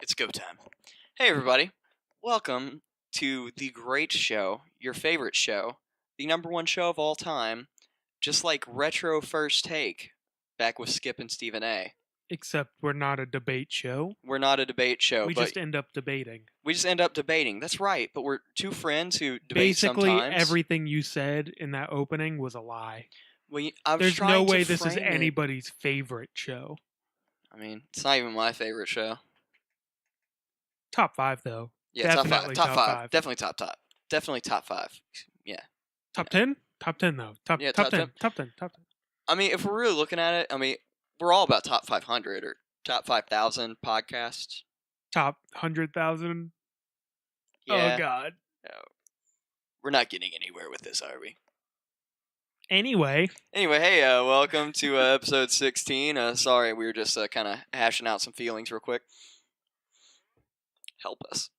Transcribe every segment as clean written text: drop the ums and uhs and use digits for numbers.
It's go time. Hey, everybody. Welcome to the great show, your favorite show, the number one show of all time, just like Retro First Take, back with Skip and Stephen A. Except we're not a debate show. We're not a debate show, We but just end up debating. we just end up debating. That's right, but we're two friends who debate Basically, sometimes. everything you said in that opening was a lie. There's no way this is anybody's favorite show. I mean, it's not even my favorite show. Top 5, though. Yeah, Definitely top five. five. Definitely top. Definitely top 5. Yeah. Top 10? Top 10, though. Top 10. Top 10. I mean, if we're really looking at it, I mean, we're all about top 500 or top 5,000 podcasts. Top 100,000? Yeah. Oh, God. No. We're not getting anywhere with this, are we? Anyway, hey, welcome to episode 16. Sorry, we were just kind of hashing out some feelings real quick. Help us.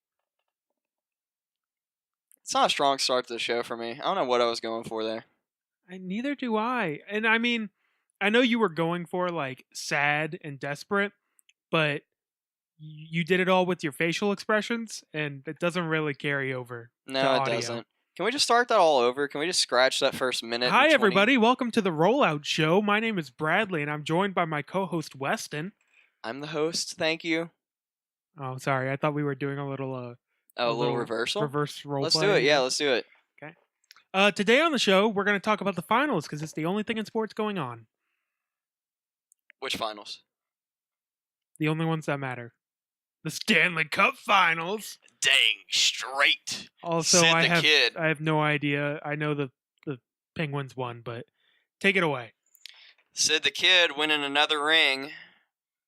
It's not a strong start to the show for me. I don't know what I was going for there. Neither do I. And I mean, I know you were going for like sad and desperate, but you did it all with your facial expressions, and it doesn't really carry over. No, it doesn't. Can we just start that all over? Can we just scratch that first minute? Hi, everybody. Welcome to the Rollout Show. My name is Bradley, and I'm joined by my co-host, Weston. I'm the host. Thank you. Oh, sorry. I thought we were doing a little... a little reversal? Reverse role Let's play. do it. Yeah, let's do it. Okay. Today on the show, we're going to talk about the finals, because it's the only thing in sports going on. Which finals? The only ones that matter. The Stanley Cup Finals. Dang straight. Also, Sid I Kid. have no idea. I know the Penguins won, but take it away. Sid the Kid winning another ring.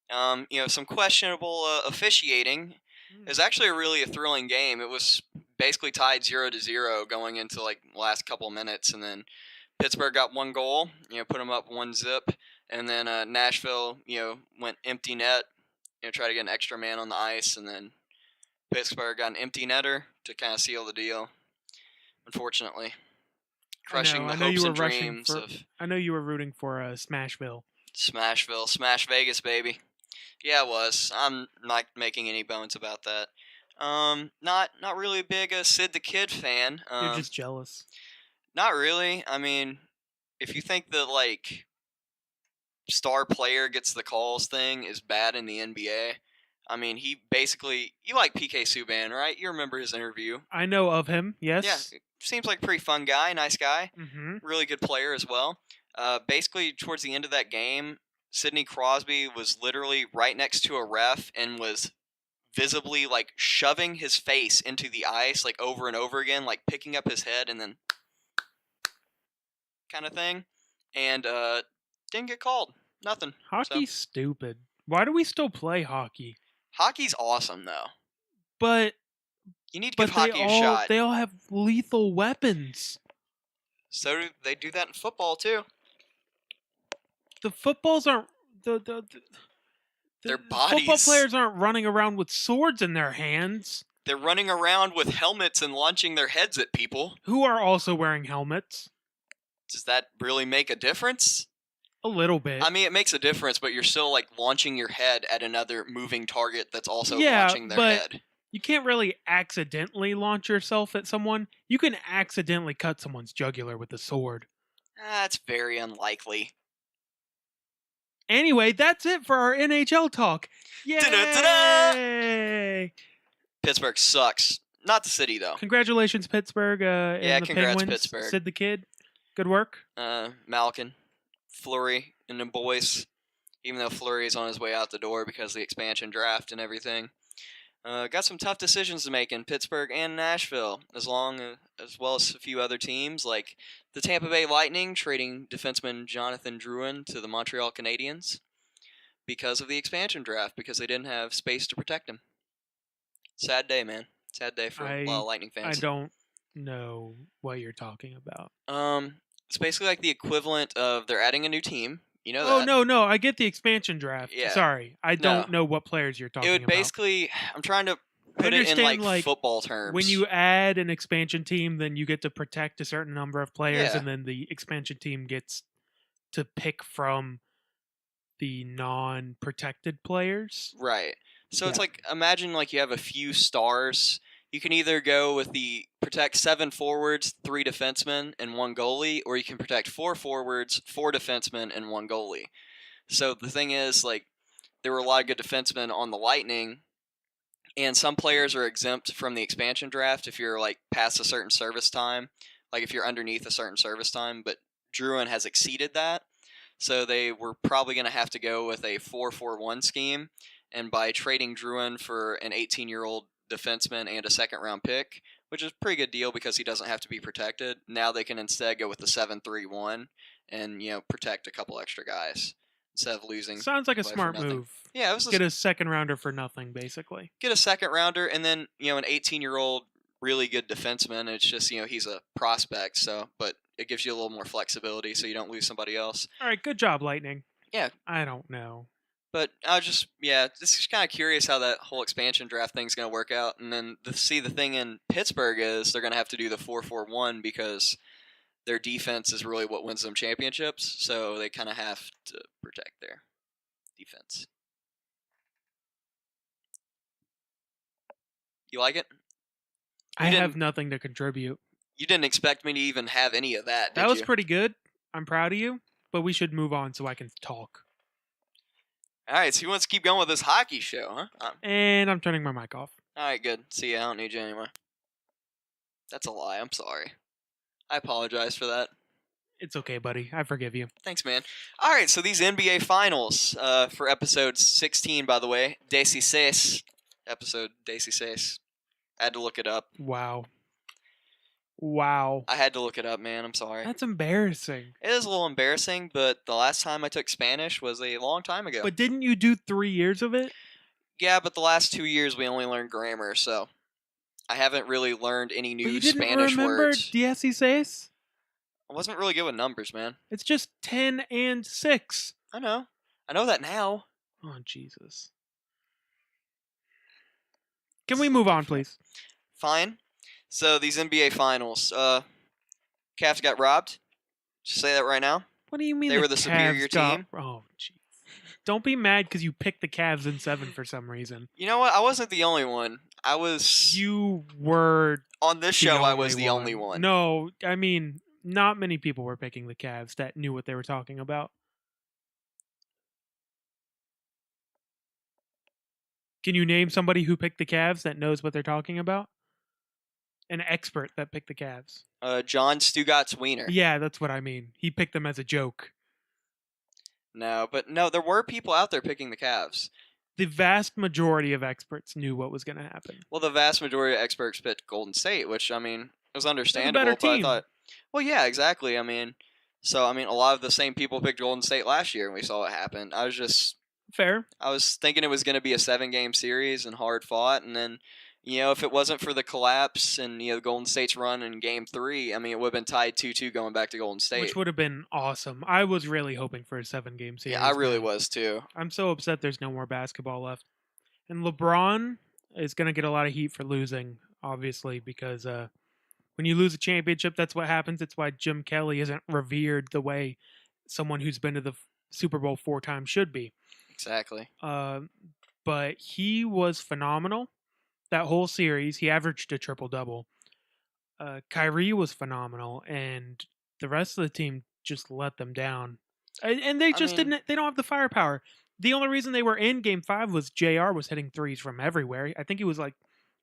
Some questionable officiating. It was actually really a thrilling game. It was basically tied 0-0 going into like the last couple of minutes, and then Pittsburgh got one goal, put them up 1-0, and then Nashville, went empty net, try to get an extra man on the ice, and then Pittsburgh got an empty netter to kind of seal the deal. Unfortunately, crushing the hopes and dreams of. I know you were rooting for Smashville. Smash Vegas, baby. Yeah, it was. I'm not making any bones about that. Not really a big Sid the Kid fan. You're just jealous. Not really. I mean, if you think that like star player gets the calls thing is bad in the NBA, I mean, you like PK Subban, right? You remember his interview. I know of him, yes. Yeah, seems like a pretty fun guy, nice guy. Mm-hmm. Really good player as well. Basically, towards the end of that game, Sidney Crosby was literally right next to a ref and was visibly like shoving his face into the ice like over and over again, like picking up his head and then kind of thing. And didn't get called. Nothing. Hockey's stupid. Why do we still play hockey? Hockey's awesome though. But you need to give hockey a shot. They all have lethal weapons. So they do that in football too. The footballs aren't their bodies. Football players aren't running around with swords in their hands. They're running around with helmets and launching their heads at people who are also wearing helmets. Does that really make a difference? A little bit. I mean, it makes a difference, but you're still like launching your head at another moving target that's also launching their head. You can't really accidentally launch yourself at someone. You can accidentally cut someone's jugular with a sword. That's very unlikely. Anyway, that's it for our NHL talk. Yay! Da-da-da-da! Pittsburgh sucks. Not the city, though. Congratulations, Pittsburgh. And the congrats, Penguins. Pittsburgh. Sid the Kid. Good work. Malkin, Fleury, and the boys. Even though Fleury is on his way out the door because of the expansion draft and everything. Got some tough decisions to make in Pittsburgh and Nashville, as well as a few other teams like the Tampa Bay Lightning trading defenseman Jonathan Drouin to the Montreal Canadiens because of the expansion draft, because they didn't have space to protect him. Sad day, man. Sad day for a lot of Lightning fans. I don't know what you're talking about. It's basically like the equivalent of they're adding a new team. You know that? Oh, no. I get the expansion draft. Yeah. Sorry. I don't know what players you're talking about. It would basically... I'm trying to put it in like football terms. When you add an expansion team, then you get to protect a certain number of players, and then the expansion team gets to pick from the non-protected players. Right. So it's Yeah. like, imagine like you have a few stars. You can either go with the protect 7 forwards, 3 defensemen, and 1 goalie, or you can protect 4 forwards, 4 defensemen, and 1 goalie. So the thing is, like, there were a lot of good defensemen on the Lightning, and some players are exempt from the expansion draft if you're like past a certain service time, like if you're underneath a certain service time, but Druin has exceeded that. So they were probably going to have to go with a 4-4-1 scheme, and by trading Druin for an 18-year-old defenseman and a second-round pick, which is a pretty good deal because he doesn't have to be protected, now they can instead go with the 7-3-1 and protect a couple extra guys instead of losing. Sounds like a away for smart nothing. move. Yeah, it was Get a second rounder for nothing, basically. get a second rounder, and then an 18-year-old really good defenseman. It's just he's a prospect, so but it gives you a little more flexibility so you don't lose somebody else. All right, good job, Lightning. Yeah. I don't know. But I was just kind of curious how that whole expansion draft thing's going to work out. And then the thing in Pittsburgh is they're going to have to do the 4-4-1 because their defense is really what wins them championships. So they kind of have to protect their defense. You like it? I have nothing to contribute. You didn't expect me to even have any of that, did you? That was pretty good. I'm proud of you, but we should move on so I can talk. All right, so he wants to keep going with this hockey show, huh? And I'm turning my mic off. All right, good. See, I don't need you anymore. That's a lie. I'm sorry. I apologize for that. It's okay, buddy. I forgive you. Thanks, man. All right, so these NBA Finals for episode 16, by the way, 16, episode 16. I had to look it up. Wow. I had to look it up, man. I'm sorry. That's embarrassing. It is a little embarrassing, but the last time I took Spanish was a long time ago. But didn't you do 3 years of it? Yeah, but the last 2 years we only learned grammar, so I haven't really learned any new But you didn't Spanish remember words. 16? I wasn't really good with numbers, man. It's just 10 and 6. I know that now. Oh, Jesus. Can we move on, please? Fine. So these NBA Finals, Cavs got robbed. Just say that right now. What do you mean They were the superior team? Oh, jeez. Don't be mad because you picked the Cavs in 7 for some reason. You know what? I wasn't the only one. I was. You were. On this show, I was the only one. No, I mean, not many people were picking the Cavs that knew what they were talking about. Can you name somebody who picked the Cavs that knows what they're talking about? An expert that picked the Cavs. John Stugatz Wiener. Yeah, that's what I mean. He picked them as a joke. No, there were people out there picking the Cavs. The vast majority of experts knew what was going to happen. Well, the vast majority of experts picked Golden State, which, I mean, was understandable. Better team. But I thought, well, yeah, exactly. I mean, a lot of the same people picked Golden State last year, and we saw what happened. I was thinking it was going to be a 7-game series and hard fought, and then, if it wasn't for the collapse and, Golden State's run in Game 3, I mean, it would have been tied 2-2 going back to Golden State. Which would have been awesome. I was really hoping for a 7-game series. Yeah, I really was too. I'm so upset there's no more basketball left. And LeBron is going to get a lot of heat for losing, obviously, because when you lose a championship, that's what happens. It's why Jim Kelly isn't revered the way someone who's been to the Super Bowl 4 times should be. Exactly. But he was phenomenal. That whole series, he averaged a triple-double. Kyrie was phenomenal, and the rest of the team just let them down. And they just didn't. They don't have the firepower. The only reason they were in Game 5 was JR was hitting threes from everywhere. I think he was like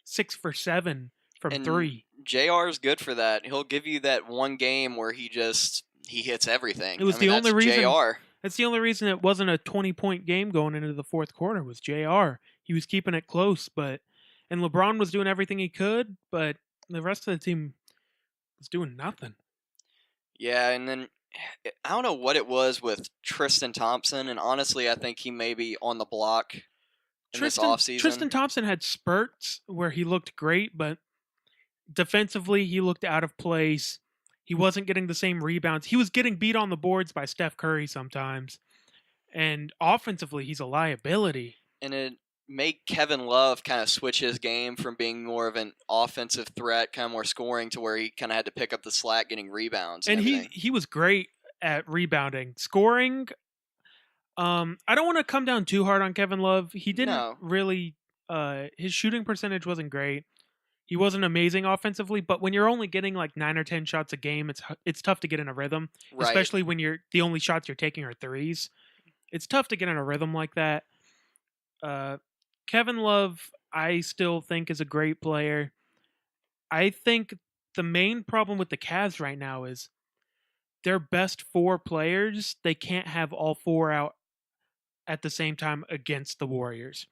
6 for 7 from 3. JR is good for that. He'll give you that one game where he hits everything. It was the only reason. JR. That's the only reason it wasn't a 20-point game going into the fourth quarter was JR. He was keeping it close, and LeBron was doing everything he could, but the rest of the team was doing nothing. Yeah, and then I don't know what it was with Tristan Thompson, and honestly, I think he may be on the block in this offseason. Tristan Thompson had spurts where he looked great, but defensively, he looked out of place. He wasn't getting the same rebounds. He was getting beat on the boards by Steph Curry sometimes. And offensively, he's a liability. And it made Kevin Love kind of switch his game from being more of an offensive threat, kind of more scoring, to where he kind of had to pick up the slack getting rebounds. And he was great at rebounding. Scoring, I don't want to come down too hard on Kevin Love. He didn't No. really. His shooting percentage wasn't great. He wasn't amazing offensively, but when you're only getting like 9 or 10 shots a game, it's tough to get in a rhythm, Right. especially when the only shots you're taking are threes. It's tough to get in a rhythm like that. Kevin Love, I still think is a great player. I think the main problem with the Cavs right now is their best 4 players, they can't have all 4 out at the same time against the Warriors.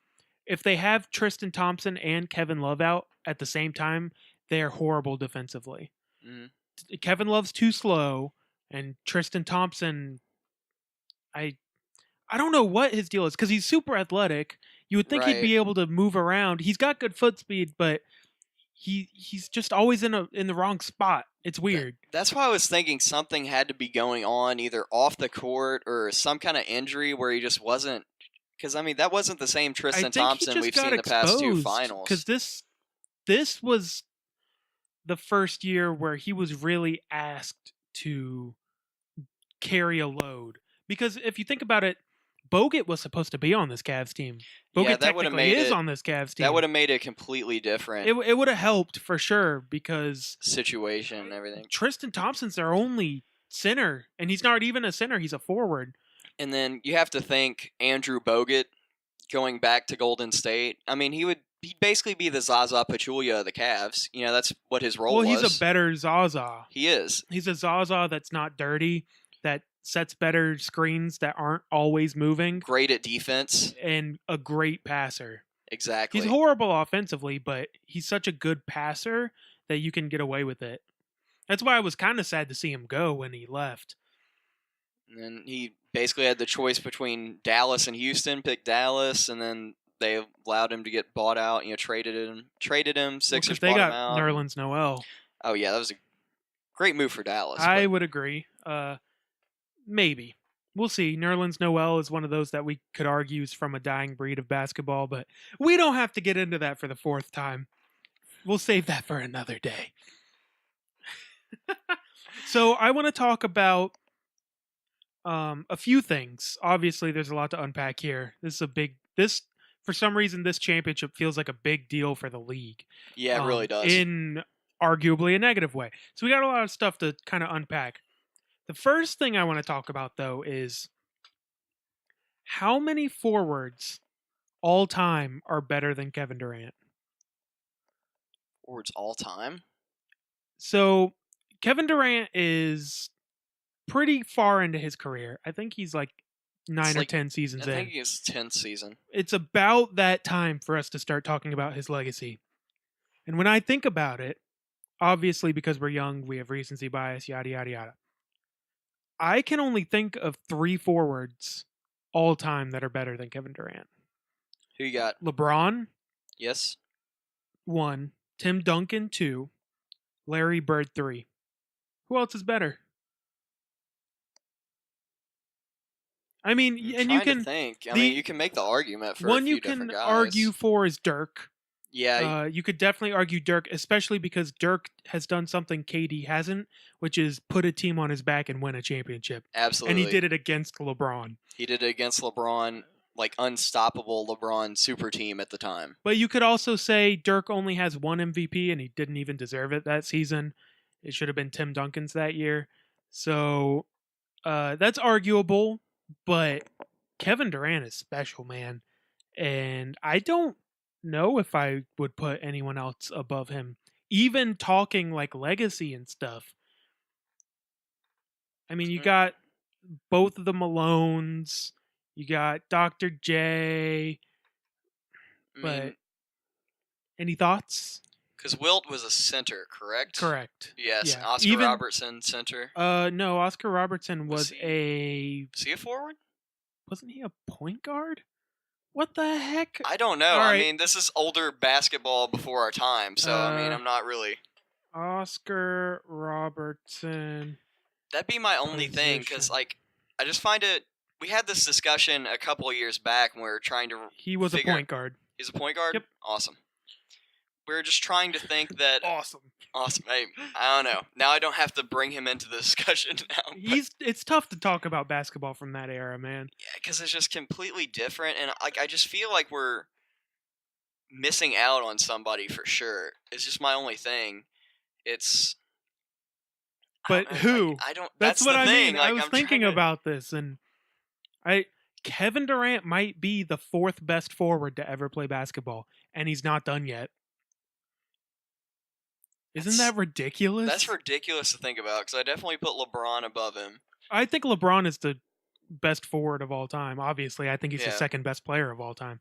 If they have Tristan Thompson and Kevin Love out at the same time, they are horrible defensively. Mhm. Kevin Love's too slow, and Tristan Thompson, I don't know what his deal is because he's super athletic. You would think he'd Right. be able to move around. He's got good foot speed, but he's just always in the wrong spot. It's weird. That's why I was thinking something had to be going on either off the court or some kind of injury where he just wasn't. Because, I mean, that wasn't the same I Tristan think he Thompson just we've got seen the past 2 exposed finals. because this was the first year where he was really asked to carry a load. Because if you think about it, Bogut was supposed to be on this Cavs team. Bogut Yeah, that would've technically made is it- on this Cavs team. That would have made it completely different It would have helped for sure because situation and everything. Tristan Thompson's their only center, and he's not even a center; he's a forward. And then you have to think Andrew Bogut going back to Golden State. I mean, he'd basically be the Zaza Pachulia of the Cavs. You know, that's what his role was. Well, he's a better Zaza. He is. He's a Zaza that's not dirty, that sets better screens that aren't always moving, Great at defense. and a great passer. Exactly. He's horrible offensively, but he's such a good passer that you can get away with it. That's why I was kind of sad to see him go when he left. And then he basically had the choice between Dallas and Houston, picked Dallas, and then they allowed him to get bought out, traded him. Sixers Because they bought him got out. Nerlens Noel. Oh, yeah, that was a great move for Dallas. I but would agree. Maybe. We'll see. Nerlens Noel is one of those that we could argue is from a dying breed of basketball, but we don't have to get into that for the 4th time. We'll save that for another day. So I want to talk about a few things. Obviously, there's a lot to unpack here. For some reason, this championship feels like a big deal for the league. yeah, it really does. In arguably a negative way. So we got a lot of stuff to kind of unpack. The first thing I want to talk about, though, is how many forwards all time are better than Kevin Durant? Forwards all time? So Kevin Durant is pretty far into his career. I think he's like 9 or 10 seasons I in. think it's 10th season. It's about that time for us to start talking about his legacy. And when I think about it, obviously because we're young, we have recency bias, yada, yada, yada. I can only think of 3 forwards all time that are better than Kevin Durant. Who you got? LeBron, Yes? 1. Tim Duncan, 2. Larry Bird, 3. Who else is better? I mean, I'm and you trying to can... think. I the- mean, you can make the argument for a One few you can different guys. argue for is Dirk. Yeah, You could definitely argue Dirk, especially because Dirk has done something KD hasn't, which is put a team on his back and win a championship. absolutely. And he did it against LeBron. He did it against LeBron, like unstoppable LeBron super team at the time. But you could also say Dirk only has 1 MVP and he didn't even deserve it that season. It should have been Tim Duncan's that year. So that's arguable, but Kevin Durant is special, man. And I don't know if I would put anyone else above him. Even talking like legacy and stuff. I mean, you got both of the Malones. You got Dr. J. But any thoughts? Because Wilt was a center, correct? Correct. Yes. Yeah. Oscar Even- Robertson, center. No, Oscar Robertson Was was a... Is he a forward? Wasn't he a point guard? What the heck? I don't know. All I right. mean, this is older basketball before our time, so I mean, Uh, I'm not really. Oscar Robertson. That'd be my only thing, because Position. like, I just find it. We had this discussion a couple of years back when we were trying to. He was a Figure- point guard. He's a point guard. Yep. Awesome. we're just trying to think that Awesome. Hey, I don't know. Now I don't have to bring him into the discussion now. It's tough to talk about basketball from that era, man. Yeah, because it's just completely different, and like I just feel like we're missing out on somebody for sure. It's just my only thing. It's But I who? I don't. That's That's what the I thing. mean. Like I was I'm thinking trying to, about this, and Kevin Durant might be the 4th best forward to ever play basketball, and he's not done yet. Isn't that ridiculous? That's ridiculous to think about because I definitely put LeBron above him. I think LeBron is the best forward of all time. Obviously, I think he's the Yeah. 2nd best player of all time.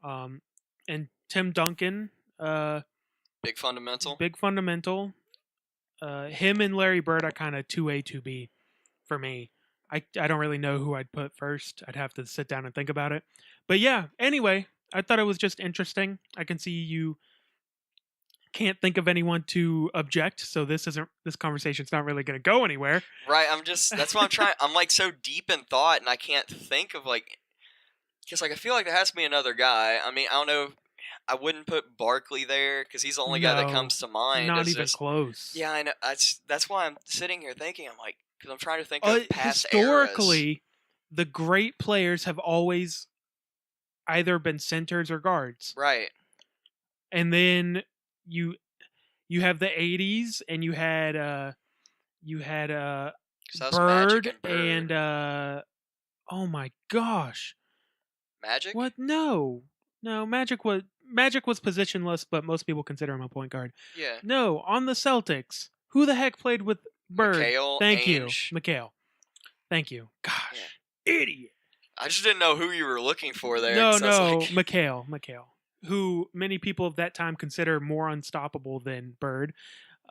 And Tim Duncan, Big fundamental. big fundamental. Him and Larry Bird are kind of 2A, 2B for me. I don't really know who I'd put first. I'd have to sit down and think about it. But yeah, anyway, I thought it was just interesting. I can see you can't think of anyone to object, so this conversation's not really going to go anywhere. Right. That's what I'm trying. I'm like so deep in thought, and I can't think of like, because like I feel like there has to be another guy. I mean, I don't know. I wouldn't put Barkley there because he's the only guy that No, comes to mind. Not It's even just- close. Yeah, I know. That's why I'm sitting here thinking. I'm like, because I'm trying to think of past eras. Historically, the great players have always either been centers or guards. Right. And then you have the 80s, and you had 'Cause that was Bird Magic and Bird. and oh my gosh. Magic. What? No. Magic was positionless, but most people consider him a point guard. Yeah. No, on the Celtics. Who the heck played with Bird? McHale, Thank Ainge. you. McHale. Thank you. Gosh. Yeah. Idiot. I just didn't know who you were looking for there. No, 'cause I was like, McHale, who many people of that time consider more unstoppable than Bird.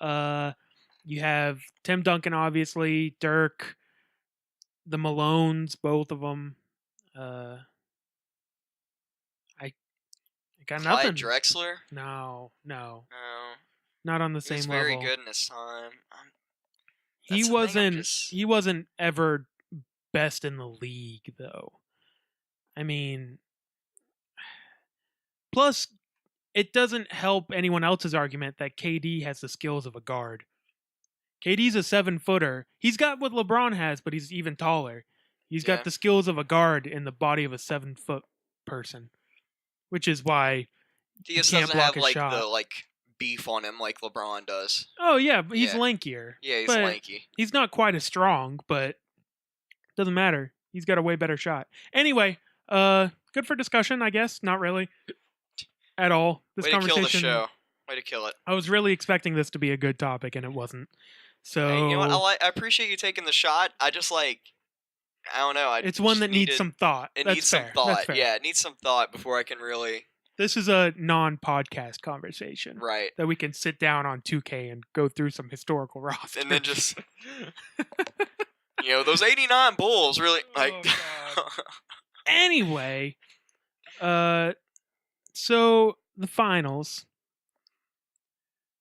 You have Tim Duncan, obviously, Dirk, the Malones, both of them. I got Clyde nothing. Drexler. No, No. not on the He same was level. very good in his time. He That's the thing, I'm wasn't. just- He wasn't ever best in the league, though. I mean, plus, it doesn't help anyone else's argument that KD has the skills of a guard. KD's a 7-footer. He's got what LeBron has, but he's even taller. He's Yeah. got the skills of a guard in the body of a 7-foot person, which is why. He just can't doesn't block have a like shot. the like beef on him like LeBron does. Oh yeah, but he's Yeah. lankier. Yeah, he's But lanky. He's not quite as strong, but doesn't matter. He's got a way better shot. Anyway, good for discussion, I guess. Not really at all. This Way to kill the conversation. show. Way to kill it. I was really expecting this to be a good topic, and it wasn't. So Hey, you know what? I appreciate you taking the shot. I just like, I don't know. it's one that needs some thought. It That's needs fair. some thought. That's fair. Yeah, it needs some thought before I can really. This is a non-podcast conversation Right. that we can sit down on 2K and go through some historical rosters. And then just, those 89 Bulls really like. Oh, Anyway, so the finals.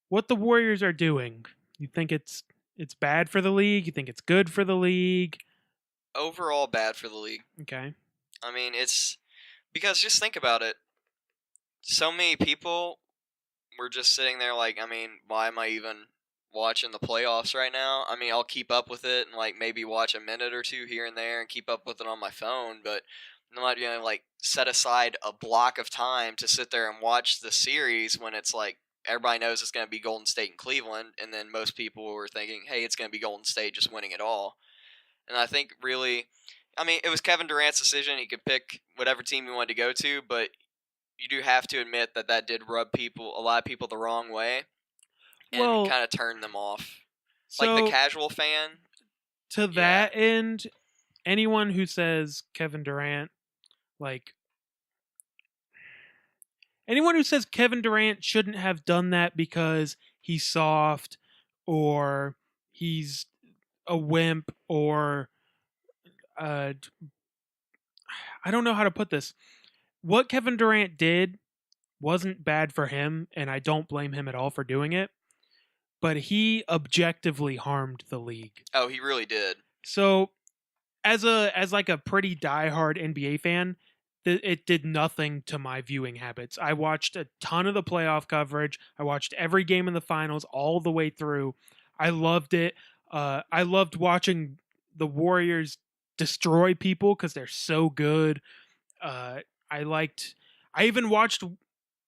What the Warriors are doing? You think it's bad for the league? You think it's good for the league? Overall, bad for the league. Okay. I mean, it's because just think about it. So many people were just sitting there like, I mean, why am I even watching the playoffs right now? I mean, I'll keep up with it and like maybe watch a minute or two here and there and keep up with it on my phone, but I'm not gonna like set aside a block of time to sit there and watch the series when it's like everybody knows it's gonna be Golden State and Cleveland, and then most people were thinking, hey, it's gonna be Golden State just winning it all. And I think really, I mean, it was Kevin Durant's decision. He could pick whatever team he wanted to go to, but you do have to admit that did rub a lot of people the wrong way, and Well, kind of turned them off. So Like the casual fan. to that end, anyone who says Kevin Durant, like anyone who says Kevin Durant shouldn't have done that because he's soft or he's a wimp or I don't know how to put this. What Kevin Durant did wasn't bad for him, and I don't blame him at all for doing it, but he objectively harmed the league. Oh, he really did. So as like a pretty diehard NBA fan, it did nothing to my viewing habits. I watched a ton of the playoff coverage. I watched every game in the finals all the way through. I loved it. I loved watching the Warriors destroy people because they're so good. Uh, I liked. I even watched.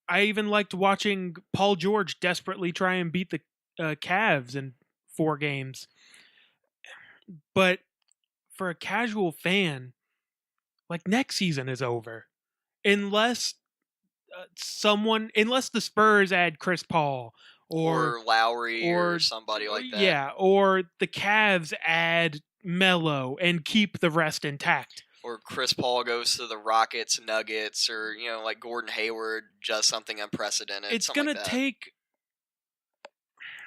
I even liked watching Paul George desperately try and beat the Cavs in 4 games. But for a casual fan, like next season is over unless unless the Spurs add Chris Paul or Lowry or or somebody like that. yeah, or the Cavs add Melo and keep the rest intact. Or Chris Paul goes to the Rockets, Nuggets, or like Gordon Hayward does something unprecedented. It's something gonna like that. take.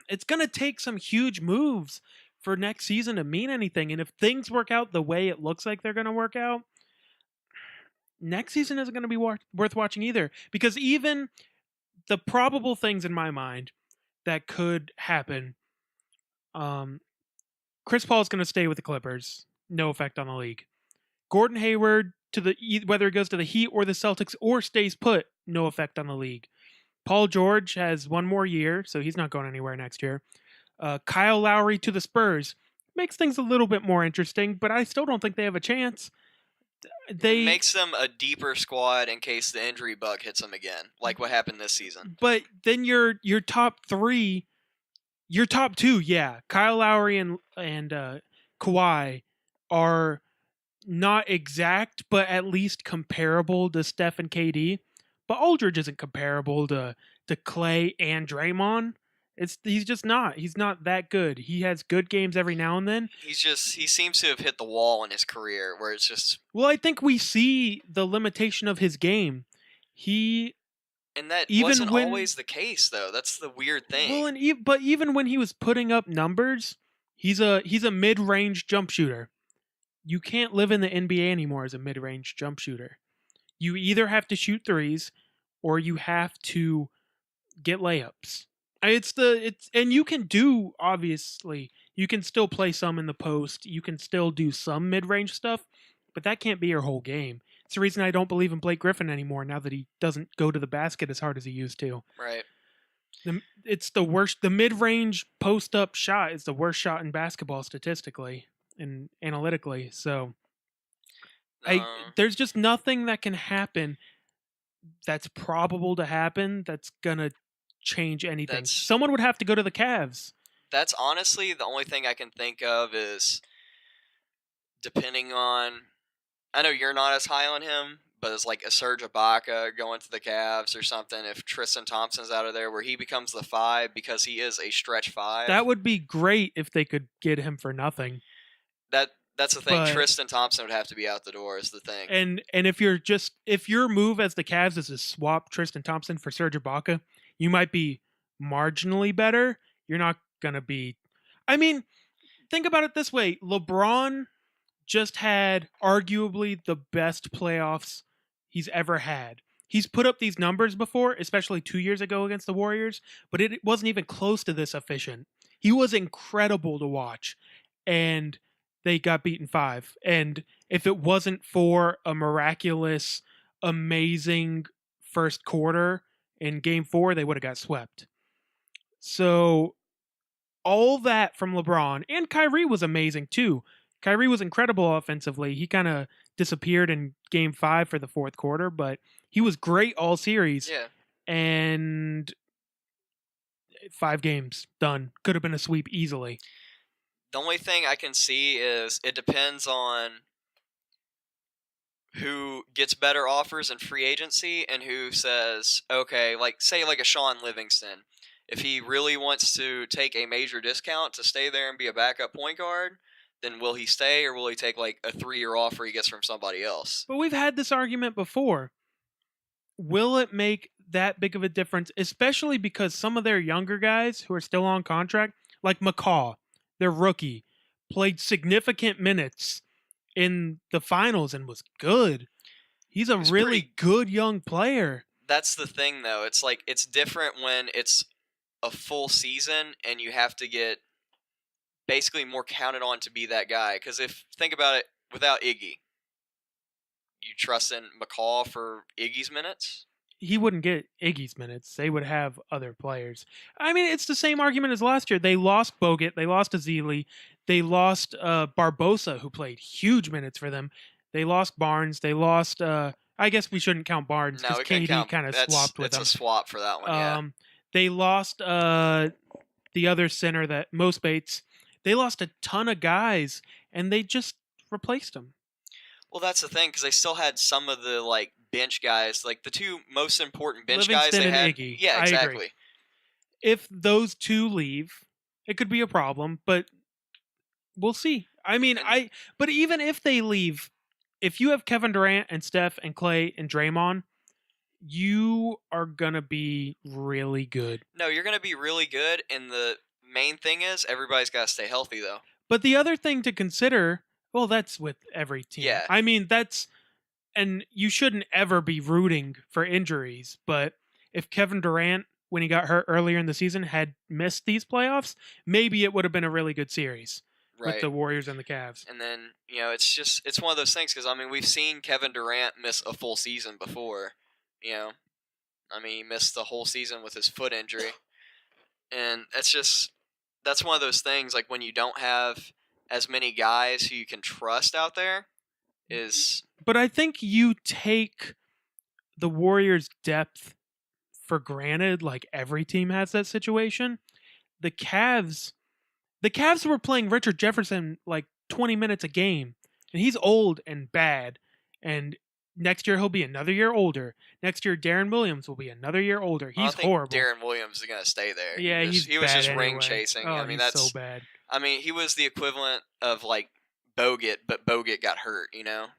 It's gonna take some huge moves for next season to mean anything, and if things work out the way it looks like they're gonna work out, next season isn't gonna be worth watching either. Because even the probable things in my mind that could happen, Chris Paul is going to stay with the Clippers. No effect on the league. Gordon Hayward whether he goes to the Heat or the Celtics or stays put, no effect on the league. Paul George has 1 more year, so he's not going anywhere next year. Kyle Lowry to the Spurs makes things a little bit more interesting, but I still don't think they have a chance. It makes them a deeper squad in case the injury bug hits them again, like what happened this season. But then your top 3, your top 2, yeah, Kyle Lowry and Kawhi are not exact, but at least comparable to Steph and KD. But Aldridge isn't comparable to Clay and Draymond. He's just not. He's not that good. He has good games every now and then. He seems to have hit the wall in his career where it's just. Well, I think we see the limitation of his game. And that wasn't always the case, though. That's the weird thing. Well, but even when he was putting up numbers, he's a mid-range jump shooter. You can't live in the NBA anymore as a mid-range jump shooter. You either have to shoot threes or you have to get layups. And you can do, obviously, you can still play some in the post. You can still do some mid-range stuff, but that can't be your whole game. It's the reason I don't believe in Blake Griffin anymore now that he doesn't go to the basket as hard as he used to. Right. It's the worst. The mid-range post-up shot is the worst shot in basketball statistically and analytically. So there's just nothing that can happen that's probable to happen that's going to change anything. Someone would have to go to the Cavs. That's honestly the only thing I can think of is depending on. I know you're not as high on him, but it's like a Serge Ibaka going to the Cavs or something. If Tristan Thompson's out of there, where he becomes the 5 because he is a stretch 5. That would be great if they could get him for nothing. That's the thing. But Tristan Thompson would have to be out the door. Is the thing. And if your move as the Cavs is to swap Tristan Thompson for Serge Ibaka, you might be marginally better. You're not gonna be. I mean, think about it this way: LeBron just had arguably the best playoffs he's ever had. He's put up these numbers before, especially 2 years ago against the Warriors, but it wasn't even close to this efficient. He was incredible to watch, and they got beaten 5. And if it wasn't for a miraculous, amazing first quarter in Game 4, they would have got swept. So all that from LeBron, and Kyrie was amazing too. Kyrie was incredible offensively. He kind of disappeared in Game 5 for the fourth quarter, but he was great all series. Yeah. And 5 games, done. Could have been a sweep easily. The only thing I can see is it depends on who gets better offers in free agency and who says, okay, say a Sean Livingston. If he really wants to take a major discount to stay there and be a backup point guard, then will he stay or will he take a 3-year offer he gets from somebody else? But we've had this argument before. Will it make that big of a difference, especially because some of their younger guys who are still on contract, like McCaw, their rookie, played significant minutes in the finals and was good. He's a really good young player. That's the thing, though. It's different when it's a full season and you have to get basically more counted on to be that guy. Because think about it, without Iggy, you trust in McCall for Iggy's minutes? He wouldn't get Iggy's minutes. They would have other players. I mean, it's the same argument as last year. They lost Bogut. They lost Azili. They lost Barbosa, who played huge minutes for them. They lost Barnes. They lost. I guess we shouldn't count Barnes because KD kind of swapped with them. It's a swap for that one. Yeah. They lost the other center, that Most Bates. They lost a ton of guys, and they just replaced them. Well, that's the thing, because they still had some of the like bench guys, like the two most important bench Livingston guys they had. and Iggy. Yeah, exactly. I agree. If those two leave, it could be a problem, but we'll see. I mean, but even if they leave, if you have Kevin Durant and Steph and Clay and Draymond, you are gonna be really good. No, you're gonna be really good, and the main thing is everybody's got to stay healthy, though. But the other thing to consider, well, that's with every team. Yeah. I mean, and you shouldn't ever be rooting for injuries, but if Kevin Durant, when he got hurt earlier in the season, had missed these playoffs, maybe it would have been a really good series with the Warriors and the Cavs. And then, it's one of those things, because, I mean, we've seen Kevin Durant miss a full season before, I mean, he missed the whole season with his foot injury. And that's one of those things, like, when you don't have as many guys who you can trust out there is... But I think you take the Warriors' depth for granted, like every team has that situation. The Cavs were playing Richard Jefferson like 20 minutes a game, and he's old and bad. And next year he'll be another year older. Next year Darren Williams will be another year older. He's horrible. Darren Williams is gonna stay there. Yeah, he was just anyway. Ring chasing. Oh, I mean, that's so bad. I mean, he was the equivalent of like Bogut, but Bogut got hurt,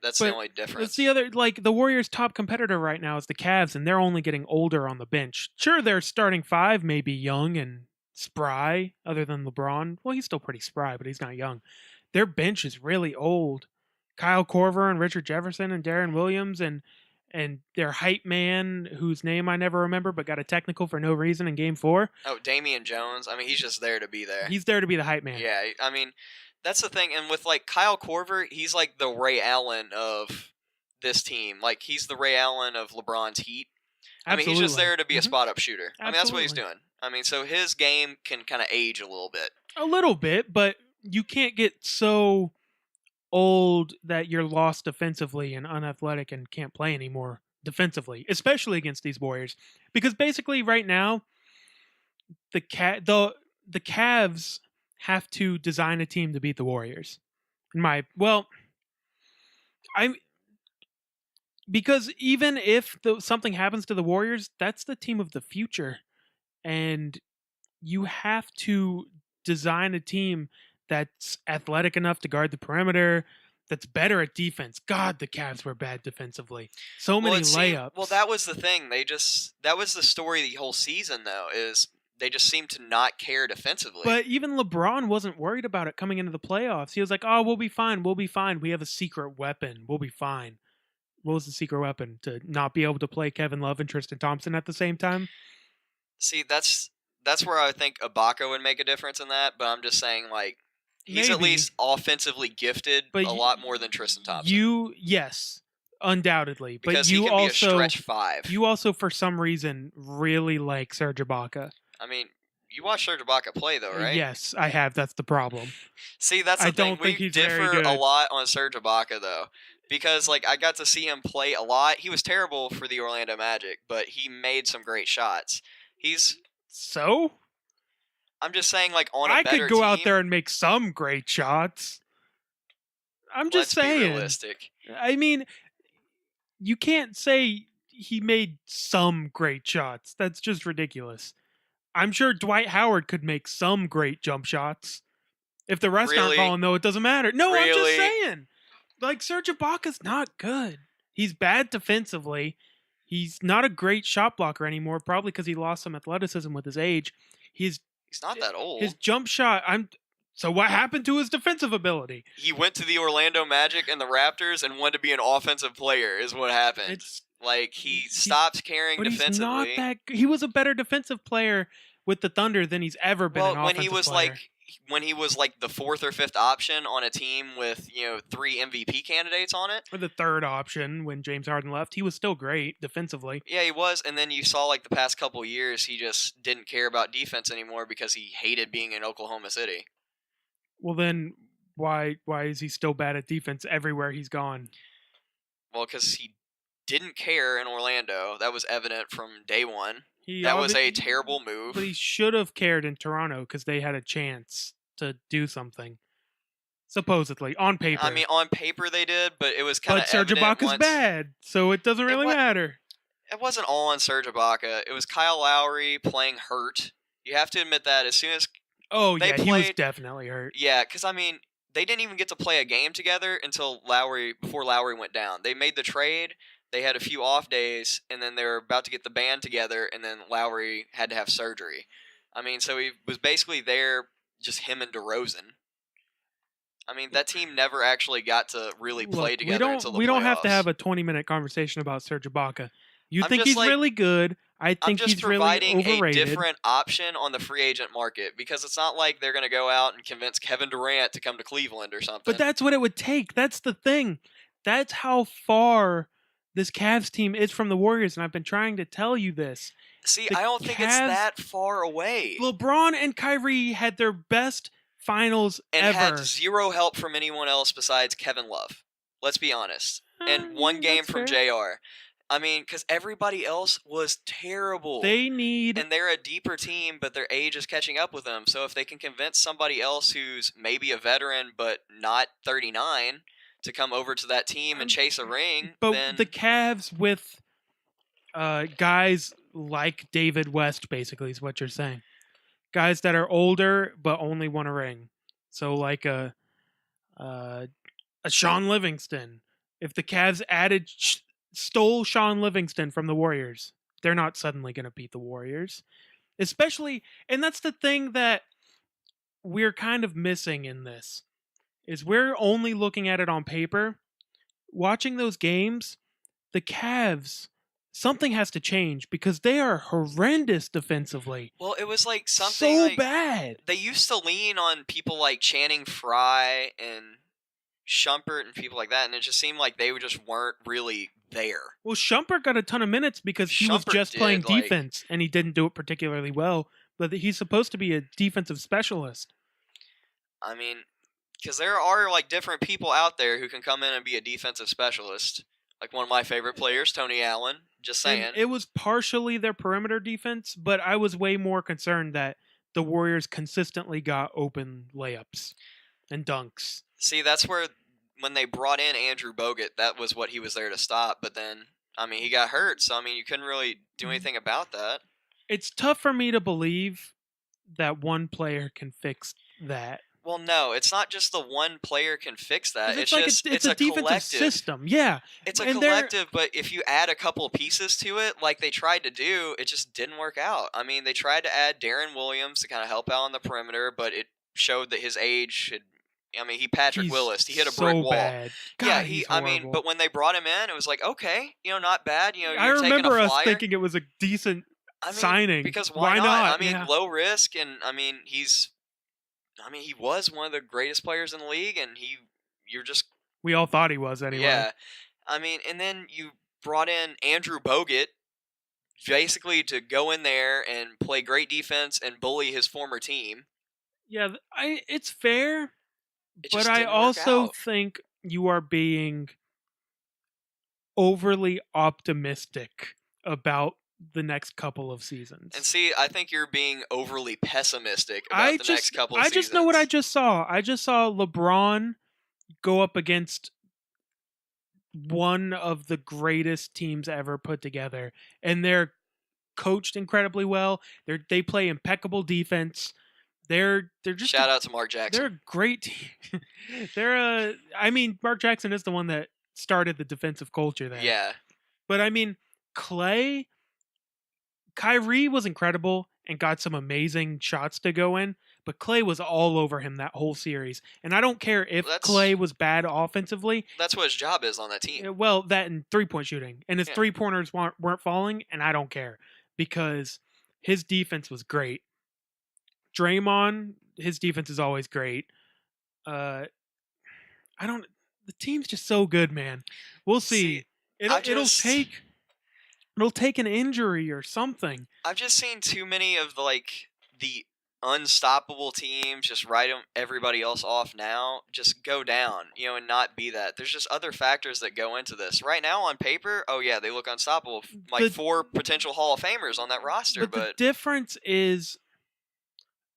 That's the only difference. It's the other, like, the Warriors' top competitor right now is the Cavs, and they're only getting older on the bench. Sure, their starting five may be young and spry, other than LeBron. Well, he's still pretty spry, but he's not young. Their bench is really old. Kyle Korver and Richard Jefferson and Darren Williams and their hype man, whose name I never remember, but got a technical for no reason in Game 4. Oh, Damian Jones. I mean, he's just there to be there. He's there to be the hype man. Yeah, I mean... That's the thing, and with like Kyle Korver, he's like the Ray Allen of this team. Like, he's the Ray Allen of LeBron's Heat. I mean, he's just there to be a spot-up shooter. I mean, that's what he's doing. I mean, so his game can kind of age a little bit. A little bit, but you can't get so old that you're lost defensively and unathletic and can't play anymore defensively, especially against these Warriors. Because basically right now, the Cavs have to design a team to beat the Warriors. Because even if something happens to the Warriors, that's the team of the future. And you have to design a team that's athletic enough to guard the perimeter, that's better at defense. God, the Cavs were bad defensively. So many layups. Well, that was the thing. That was the story the whole season, though, is they just seem to not care defensively. But even LeBron wasn't worried about it coming into the playoffs. He was like, oh, we'll be fine. We'll be fine. We have a secret weapon. We'll be fine. What was the secret weapon? To not be able to play Kevin Love and Tristan Thompson at the same time? See, that's where I think Ibaka would make a difference in that. But I'm just saying, like, he's at least offensively gifted a lot more than Tristan Thompson. Yes, undoubtedly. Because but he can be a stretch five. You also, for some reason, really like Serge Ibaka. I mean, you watch Serge Ibaka play, though, right? Yes, I have. That's the problem. See, that's the thing. We differ a lot on Serge Ibaka, though. Because, like, I got to see him play a lot. He was terrible for the Orlando Magic, but he made some great shots. So? I'm just saying, like, on a better team... I could go out there and make some great shots. I'm just saying. Let's be realistic. I mean, you can't say he made some great shots. That's just ridiculous. I'm sure Dwight Howard could make some great jump shots. If the rest aren't calling, though, it doesn't matter. No, I'm just saying. Like, Serge Ibaka's not good. He's bad defensively. He's not a great shot blocker anymore, probably because he lost some athleticism with his age. He's not that old. His jump shot, so what happened to his defensive ability? He went to the Orlando Magic and the Raptors and wanted to be an offensive player is what happened. He stopped caring defensively. He was a better defensive player with the Thunder than he's ever been an offensive player. When he was like when he was like the 4th or 5th option on a team with 3 MVP candidates on it. Or the third option when James Harden left, he was still great defensively. Yeah, he was, and then you saw like the past couple years, he just didn't care about defense anymore because he hated being in Oklahoma City. Well, then why is he still bad at defense everywhere he's gone? Well, because he didn't care in Orlando. That was evident from day one. That was a terrible move. But he should have cared in Toronto because they had a chance to do something. Supposedly, on paper. I mean, on paper they did, but it was kind of evident. But Serge Ibaka's bad, so it doesn't really matter. It wasn't all on Serge Ibaka. It was Kyle Lowry playing hurt. You have to admit that as soon as he was definitely hurt. Yeah, because I mean, they didn't even get to play a game together until before Lowry went down. They made the trade. They had a few off days, and then they were about to get the band together, and then Lowry had to have surgery. I mean, so he was basically there, just him and DeRozan. I mean, that team never actually got to really play together until the playoffs. We don't have to have a 20-minute conversation about Serge Ibaka. You think he's really good. I think he's really overrated. I'm just providing a different option on the free agent market because it's not like they're going to go out and convince Kevin Durant to come to Cleveland or something. But that's what it would take. That's the thing. That's how far this Cavs team is from the Warriors, and I've been trying to tell you this. See, I don't think it's that far away. LeBron and Kyrie had their best finals and ever. had zero help from anyone else besides Kevin Love. Let's be honest. And one game from JR. I mean, because everybody else was terrible. And they're a deeper team, but their age is catching up with them. So if they can convince somebody else who's maybe a veteran but not 39 to come over to that team and chase a ring, then the Cavs with guys like David West, basically, is what you're saying. Guys that are older but only want a ring. So like a Sean Livingston. If the Cavs stole Sean Livingston from the Warriors, they're not suddenly going to beat the Warriors. Especially, and that's the thing that we're kind of missing in this, is we're only looking at it on paper. Watching those games, the Cavs, something has to change because they are horrendous defensively. Well, it was like something so bad. They used to lean on people like Channing Frye and Shumpert and people like that, and it just seemed like they just weren't really there. Well, Shumpert got a ton of minutes because he was just playing defense, and he didn't do it particularly well, but he's supposed to be a defensive specialist. I mean, because there are like different people out there who can come in and be a defensive specialist. Like one of my favorite players, Tony Allen. Just saying. And it was partially their perimeter defense, but I was way more concerned that the Warriors consistently got open layups and dunks. See, that's where when they brought in Andrew Bogut, that was what he was there to stop. But then, I mean, he got hurt, so I mean, you couldn't really do anything about that. It's tough for me to believe that one player can fix that. Well, no, it's not just the one player can fix that. It's like it's a defensive collective system. Yeah. It's a collective, but if you add a couple pieces to it, like they tried to do, it just didn't work out. I mean, they tried to add Darren Williams to kind of help out on the perimeter, but it showed that his age had... I mean, Patrick Willis. He hit a brick wall. Bad. God, yeah, I mean, but when they brought him in, it was like, okay, not bad. You're I remember taking a flyer. Us thinking it was a decent signing. Because why not? I mean, low risk, and I mean, he was one of the greatest players in the league, and we all thought he was anyway. Yeah, I mean, and then you brought in Andrew Bogut, basically to go in there and play great defense and bully his former team. Yeah, it's fair. But I also think you are being overly optimistic about the next couple of seasons. And see, I think you're being overly pessimistic about the next couple of seasons. I just know what I just saw. I just saw LeBron go up against one of the greatest teams ever put together. And they're coached incredibly well. They play impeccable defense. They're just shout out to Mark Jackson. They're a great team. I mean, Mark Jackson is the one that started the defensive culture there. Yeah. But I mean, Kyrie was incredible and got some amazing shots to go in, but Klay was all over him that whole series. And I don't care if Klay was bad offensively. That's what his job is on that team. Well, that and three-point shooting. And his three-pointers weren't falling, and I don't care because his defense was great. Draymond his defense is always great. I don't. The team's just so good, man. We'll see. See, I It'll just take an injury or something. I've just seen too many of the unstoppable teams just write everybody else off now, just go down, and not be that. There's just other factors that go into this. Right now on paper, oh yeah, they look unstoppable. Like 4 potential Hall of Famers on that roster, but the difference is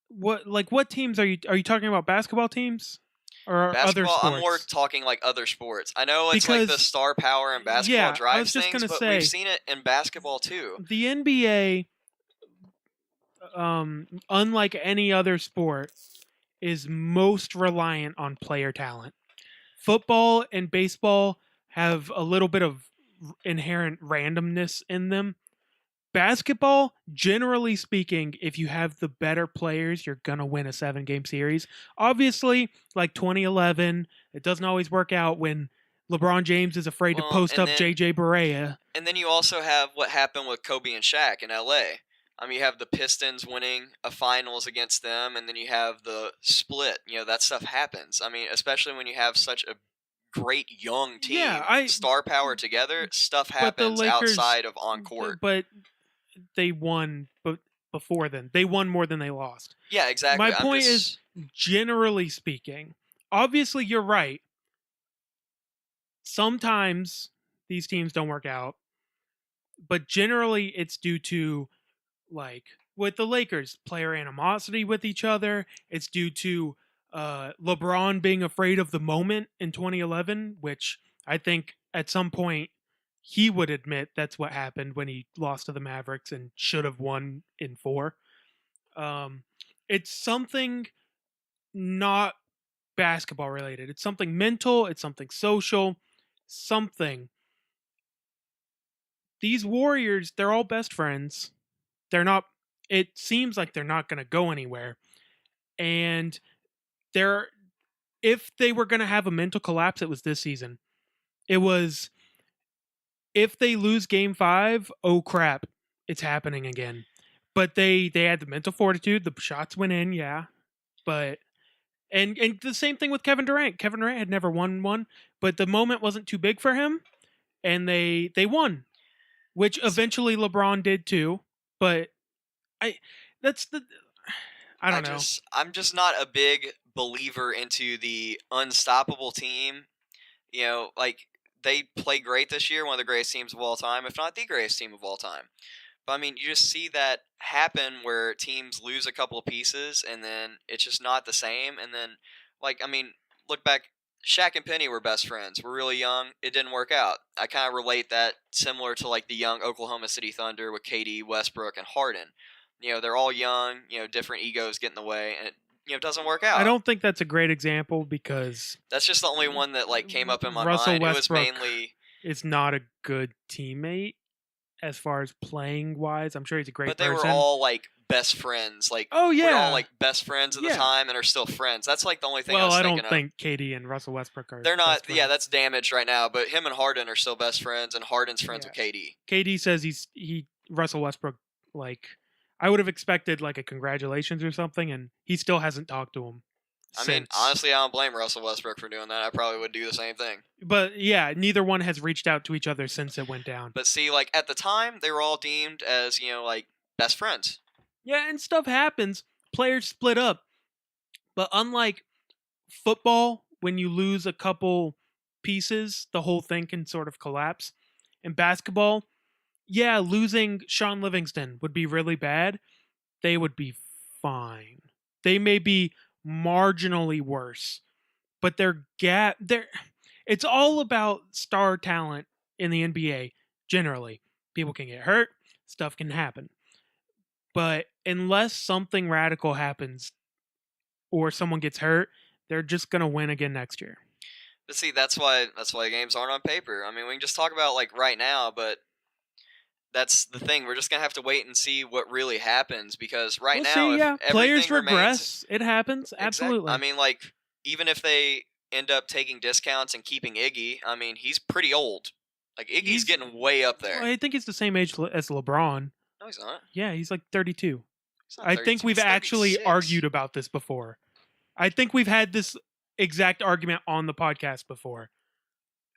what teams are you talking about? Basketball teams or other basketball, sports? I'm more talking like other sports. I know it's like the Because star power in basketball yeah, I was drives just things, gonna but say, we've seen it in basketball too. the NBA, unlike any other sport, is most reliant on player talent. Football and baseball have a little bit of inherent randomness in them. Basketball, generally speaking, if you have the better players, you're going to win a 7-game series. Obviously, like 2011, it doesn't always work out when LeBron James is afraid to post up JJ Barea. And then you also have what happened with Kobe and Shaq in LA. I mean, you have the Pistons winning a finals against them, and then you have the split. That stuff happens. I mean, especially when you have such a great young team, star power together, stuff happens outside of on court. But they won before then. They won more than they lost. Yeah, exactly. My point is, generally speaking, obviously you're right. Sometimes these teams don't work out, but generally it's due to, like, with the Lakers, player animosity with each other. It's due to LeBron being afraid of the moment in 2011, which I think at some point he would admit that's what happened when he lost to the Mavericks and should have won in 4. It's something not basketball related. It's something mental. It's something social. Something. These Warriors, they're all best friends. They're not. It seems like they're not going to go anywhere. And if they were going to have a mental collapse, it was this season. It was, if they lose Game 5, oh crap, it's happening again. But they had the mental fortitude. The shots went in, yeah. But and the same thing with Kevin Durant. Kevin Durant had never won one, but the moment wasn't too big for him, and they won, which eventually LeBron did too. But I don't know. I'm just not a big believer into the unstoppable team. Like, they play great this year, one of the greatest teams of all time, if not the greatest team of all time. But I mean, you just see that happen where teams lose a couple of pieces and then it's just not the same. And then, like, I mean, look back, Shaq and Penny were best friends. We're really young. It didn't work out. I kind of relate that similar to like the young Oklahoma City Thunder with KD, Westbrook, and Harden. They're all young, different egos get in the way, and it doesn't work out. I don't think that's a great example because that's just the only one that like came up in my Russell mind. Westbrook It was mainly is not a good teammate as far as playing wise. I'm sure he's a great person. But they were all like best friends. Like, oh yeah, we're all like best friends at the time and are still friends. That's like the only thing. Well, I don't think KD and Russell Westbrook are. They're not. Yeah, that's damaged right now. But him and Harden are still best friends, and Harden's friends with KD. KD says Russell Westbrook, like, I would have expected like a congratulations or something, and he still hasn't talked to him. I mean, honestly, I don't blame Russell Westbrook for doing that. I probably would do the same thing. But yeah, neither one has reached out to each other since it went down. But see, like, at the time, they were all deemed as, like, best friends. Yeah, and stuff happens. Players split up. But unlike football, when you lose a couple pieces, the whole thing can sort of collapse. In basketball, yeah, losing Sean Livingston would be really bad. They would be fine. They may be marginally worse, but it's all about star talent in the NBA. Generally, people can get hurt, stuff can happen, but unless something radical happens or someone gets hurt, they're just gonna win again next year. But see, that's why games aren't on paper. I mean, we can just talk about like right now, but that's the thing. We're just gonna have to wait and see what really happens because right now, if players regress, it happens. Absolutely. I mean, like, even if they end up taking discounts and keeping Iggy, I mean, he's pretty old. Like, Iggy's getting way up there. I think he's the same age as LeBron. No, he's not. Yeah, he's like 32. He's not I 32, think we've he's actually 36. argued about this before. I think we've had this exact argument on the podcast before.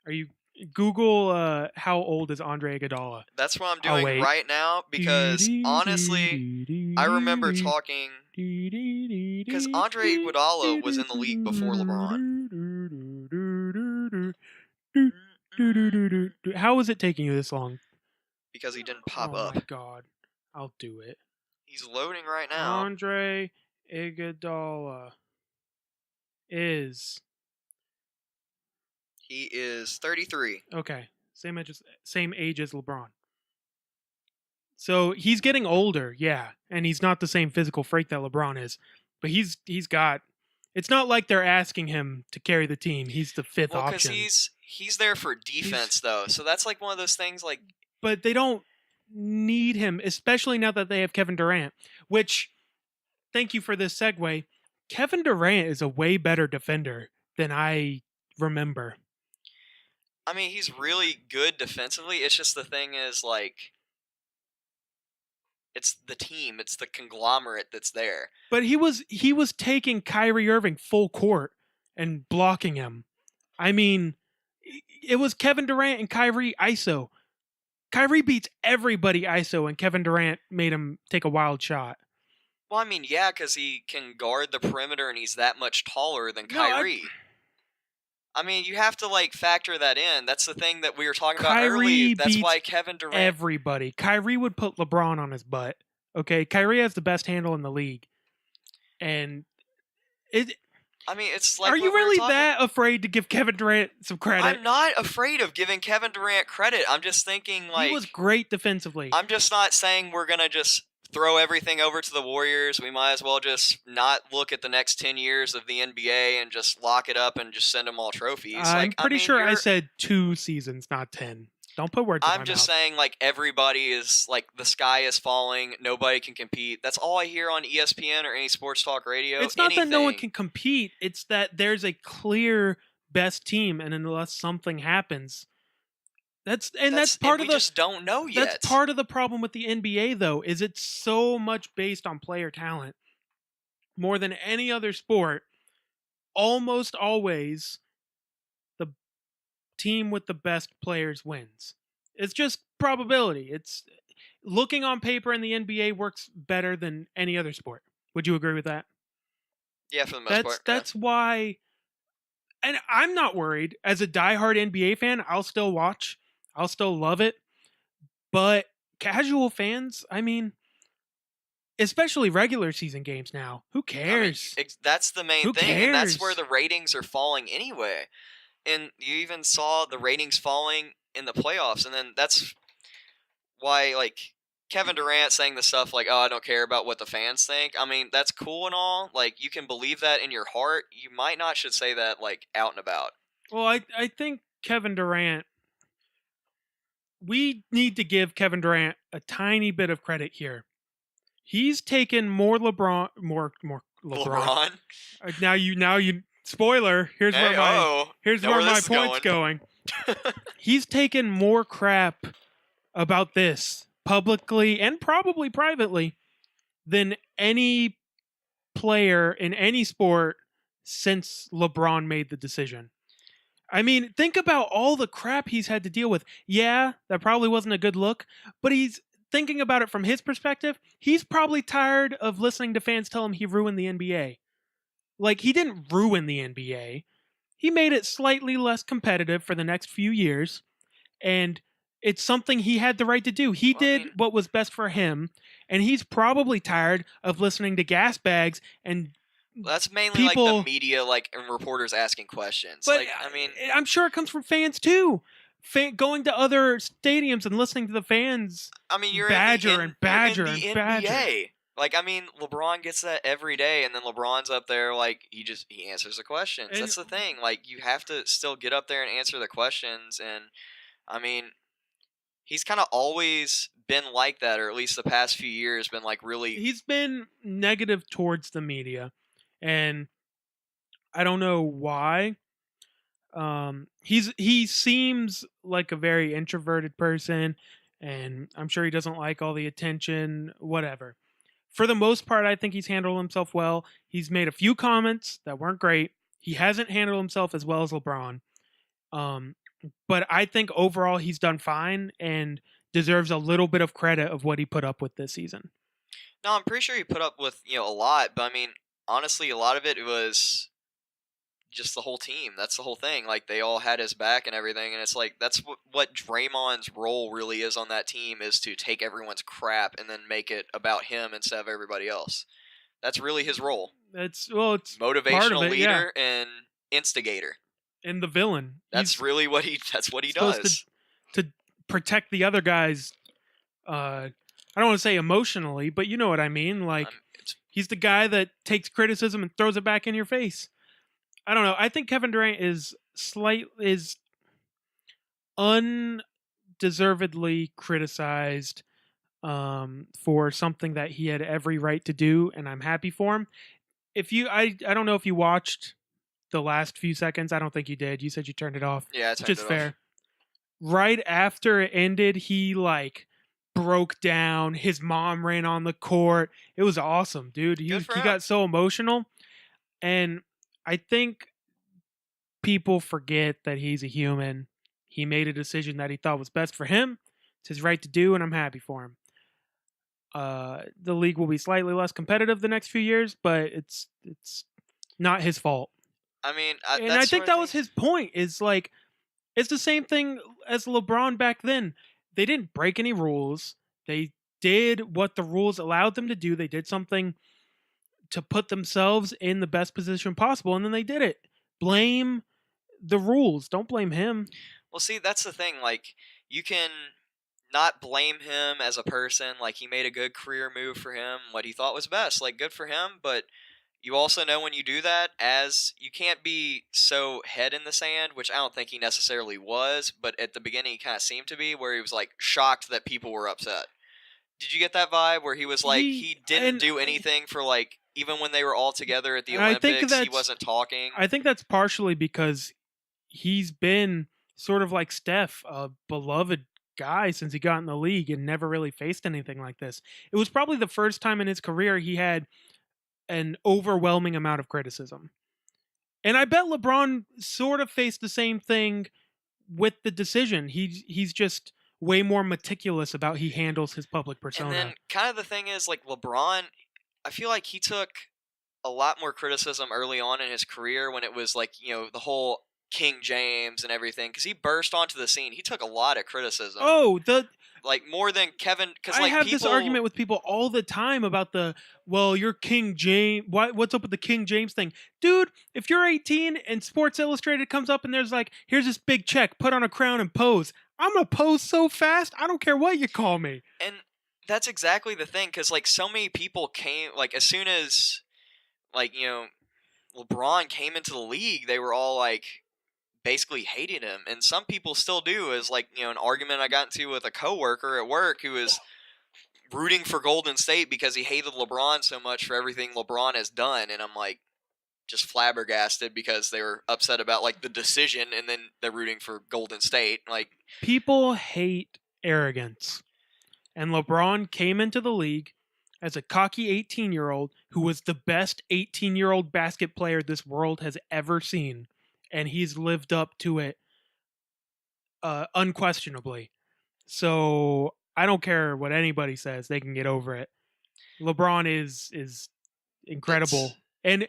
Are you Google how old is Andre Iguodala? That's what I'm I'll doing wait. right now because honestly, I remember talking because Andre Iguodala was in the league before LeBron. How is it taking you this long? Because he didn't pop Oh up. my god. I'll do it. He's loading right now. Andre Iguodala is He is 33. okay. Same age as LeBron. So he's getting older, yeah, and he's not the same physical freak that LeBron is. But he's got. It's not like they're asking him to carry the team. He's the fifth Well, because option. he's there for defense though, so that's like one of those things. Like, But they don't need him, especially now that they have Kevin Durant. Which, thank you for this segue. Kevin Durant is a way better defender than I remember. I mean, he's really good defensively. It's just the thing is like, it's the team, it's the conglomerate that's there. But he was taking Kyrie Irving full court and blocking him. I mean, it was Kevin Durant and Kyrie ISO. Kyrie beats everybody ISO, and Kevin Durant made him take a wild shot. Well, I mean, yeah, because he can guard the perimeter and he's that much taller than Kyrie. I mean, you have to like factor that in. That's the thing that we were talking about earlier. That's why Kevin Durant. Everybody. Kyrie would put LeBron on his butt. Okay, Kyrie has the best handle in the league, and I mean, it's like. Are you really that afraid to give Kevin Durant some credit? I'm not afraid of giving Kevin Durant credit. I'm just thinking like he was great defensively. I'm just not saying we're gonna just throw everything over to the Warriors. We might as well just not look at the next 10 years of the NBA and just lock it up and just send them all trophies. I'm pretty sure I said 2 seasons, not 10. Don't put words in my mouth. I'm just saying, like, everybody is, like, the sky is falling. Nobody can compete. That's all I hear on ESPN or any sports talk radio. It's not that no one can compete. It's that there's a clear best team, and unless something happens... That's part of the. We just don't know yet. That's part of the problem with the NBA, though, is it's so much based on player talent. More than any other sport, almost always, the team with the best players wins. It's just probability. It's looking on paper in the NBA works better than any other sport. Would you agree with that? Yeah, for the most part. That's why. And I'm not worried. As a diehard NBA fan, I'll still watch. I'll still love it. But casual fans, I mean, especially regular season games now, who cares? I mean, that's the main thing. Cares? And that's where the ratings are falling anyway. And you even saw the ratings falling in the playoffs. And then that's why, like, Kevin Durant saying the stuff like, oh, I don't care about what the fans think. I mean, that's cool and all. Like, you can believe that in your heart. You might not should say that, like, out and about. Well, I think Kevin Durant, we need to give Kevin Durant a tiny bit of credit here. He's taken more LeBron. Now you spoiler. Here's where my point's going. He's taken more crap about this publicly and probably privately than any player in any sport since LeBron made the decision. I mean, think about all the crap he's had to deal with. Yeah, that probably wasn't a good look, but he's thinking about it from his perspective. He's probably tired of listening to fans tell him he ruined the NBA. Like, he didn't ruin the NBA. He made it slightly less competitive for the next few years, and it's something he had the right to do. He did what was best for him, and he's probably tired of listening to gas bags and that's mainly like the media, like, and reporters asking questions. But like, I mean, I'm sure it comes from fans too. Going to other stadiums and listening to the fans. I mean, you're badger in the NBA. Like, I mean, LeBron gets that every day, and then LeBron's up there, like, he answers the questions. And that's the thing. Like, you have to still get up there and answer the questions. And I mean, he's kind of always been like that, or at least the past few years, been like really. He's been negative towards the media. And I don't know why. He seems like a very introverted person, and I'm sure he doesn't like all the attention, whatever. for the most part, I think he's handled himself well. He's made a few comments that weren't great. He hasn't handled himself as well as LeBron. Um, but I think overall he's done fine and deserves a little bit of credit of what he put up with this season. No, I'm pretty sure he put up with, a lot, but I mean, honestly, a lot of it was just the whole team. That's the whole thing. Like, they all had his back and everything, and it's like, that's what Draymond's role really is on that team, is to take everyone's crap and then make it about him instead of everybody else. That's really his role. It's motivational part of it, leader and instigator. And the villain. That's really what he does. To protect the other guys, I don't want to say emotionally, but you know what I mean. Like, he's the guy that takes criticism and throws it back in your face. I don't know. I think Kevin Durant is undeservedly criticized for something that he had every right to do, and I'm happy for him. I don't know if you watched the last few seconds. I don't think you did. You said you turned it off. Yeah, I turned which is it fair. off. Right after it ended, he broke down. His mom ran on the court. It was awesome, dude. He got so emotional, and I think people forget that he's a human. He made a decision that he thought was best for him. It's his right to do, and I'm happy for him. The league will be slightly less competitive the next few years, but it's not his fault. I mean, I think that was his point. Is like, it's the same thing as LeBron back then. They didn't break any rules. They did what the rules allowed them to do. They did something to put themselves in the best position possible, and then they did it. Blame the rules. Don't blame him. Well, see, that's the thing. Like, you can not blame him as a person. Like, he made a good career move for him, what he thought was best. Like, good for him, but you also know when you do that, you can't be so head in the sand, which I don't think he necessarily was, but at the beginning he kind of seemed to be, where he was like shocked that people were upset. Did you get that vibe where he was like, he didn't do anything for, like, even when they were all together at the Olympics, he wasn't talking? I think that's partially because he's been sort of like Steph, a beloved guy since he got in the league and never really faced anything like this. It was probably the first time in his career he had an overwhelming amount of criticism. And I bet LeBron sort of faced the same thing with the decision. He's just way more meticulous about he handles his public persona. And then kind of the thing is, like, LeBron, I feel like he took a lot more criticism early on in his career when it was like, the whole King James and everything, because he burst onto the scene. He took a lot of criticism. Like, more than Kevin, because I have this argument with people all the time about you're King James. What's up with the King James thing? Dude, if you're 18 and Sports Illustrated comes up and there's like, here's this big check, put on a crown and pose. I'm going to pose so fast, I don't care what you call me. And that's exactly the thing, because, like, so many people came, like, as soon as, like, LeBron came into the league, they were all, like, basically hated him, and some people still do. As like, an argument I got into with a coworker at work who was rooting for Golden State because he hated LeBron so much for everything LeBron has done, and I'm like, just flabbergasted because they were upset about like the decision, and then they're rooting for Golden State. Like, people hate arrogance, and LeBron came into the league as a cocky 18-year-old who was the best 18-year-old basket player this world has ever seen. And he's lived up to it unquestionably. So I don't care what anybody says; they can get over it. LeBron is incredible, and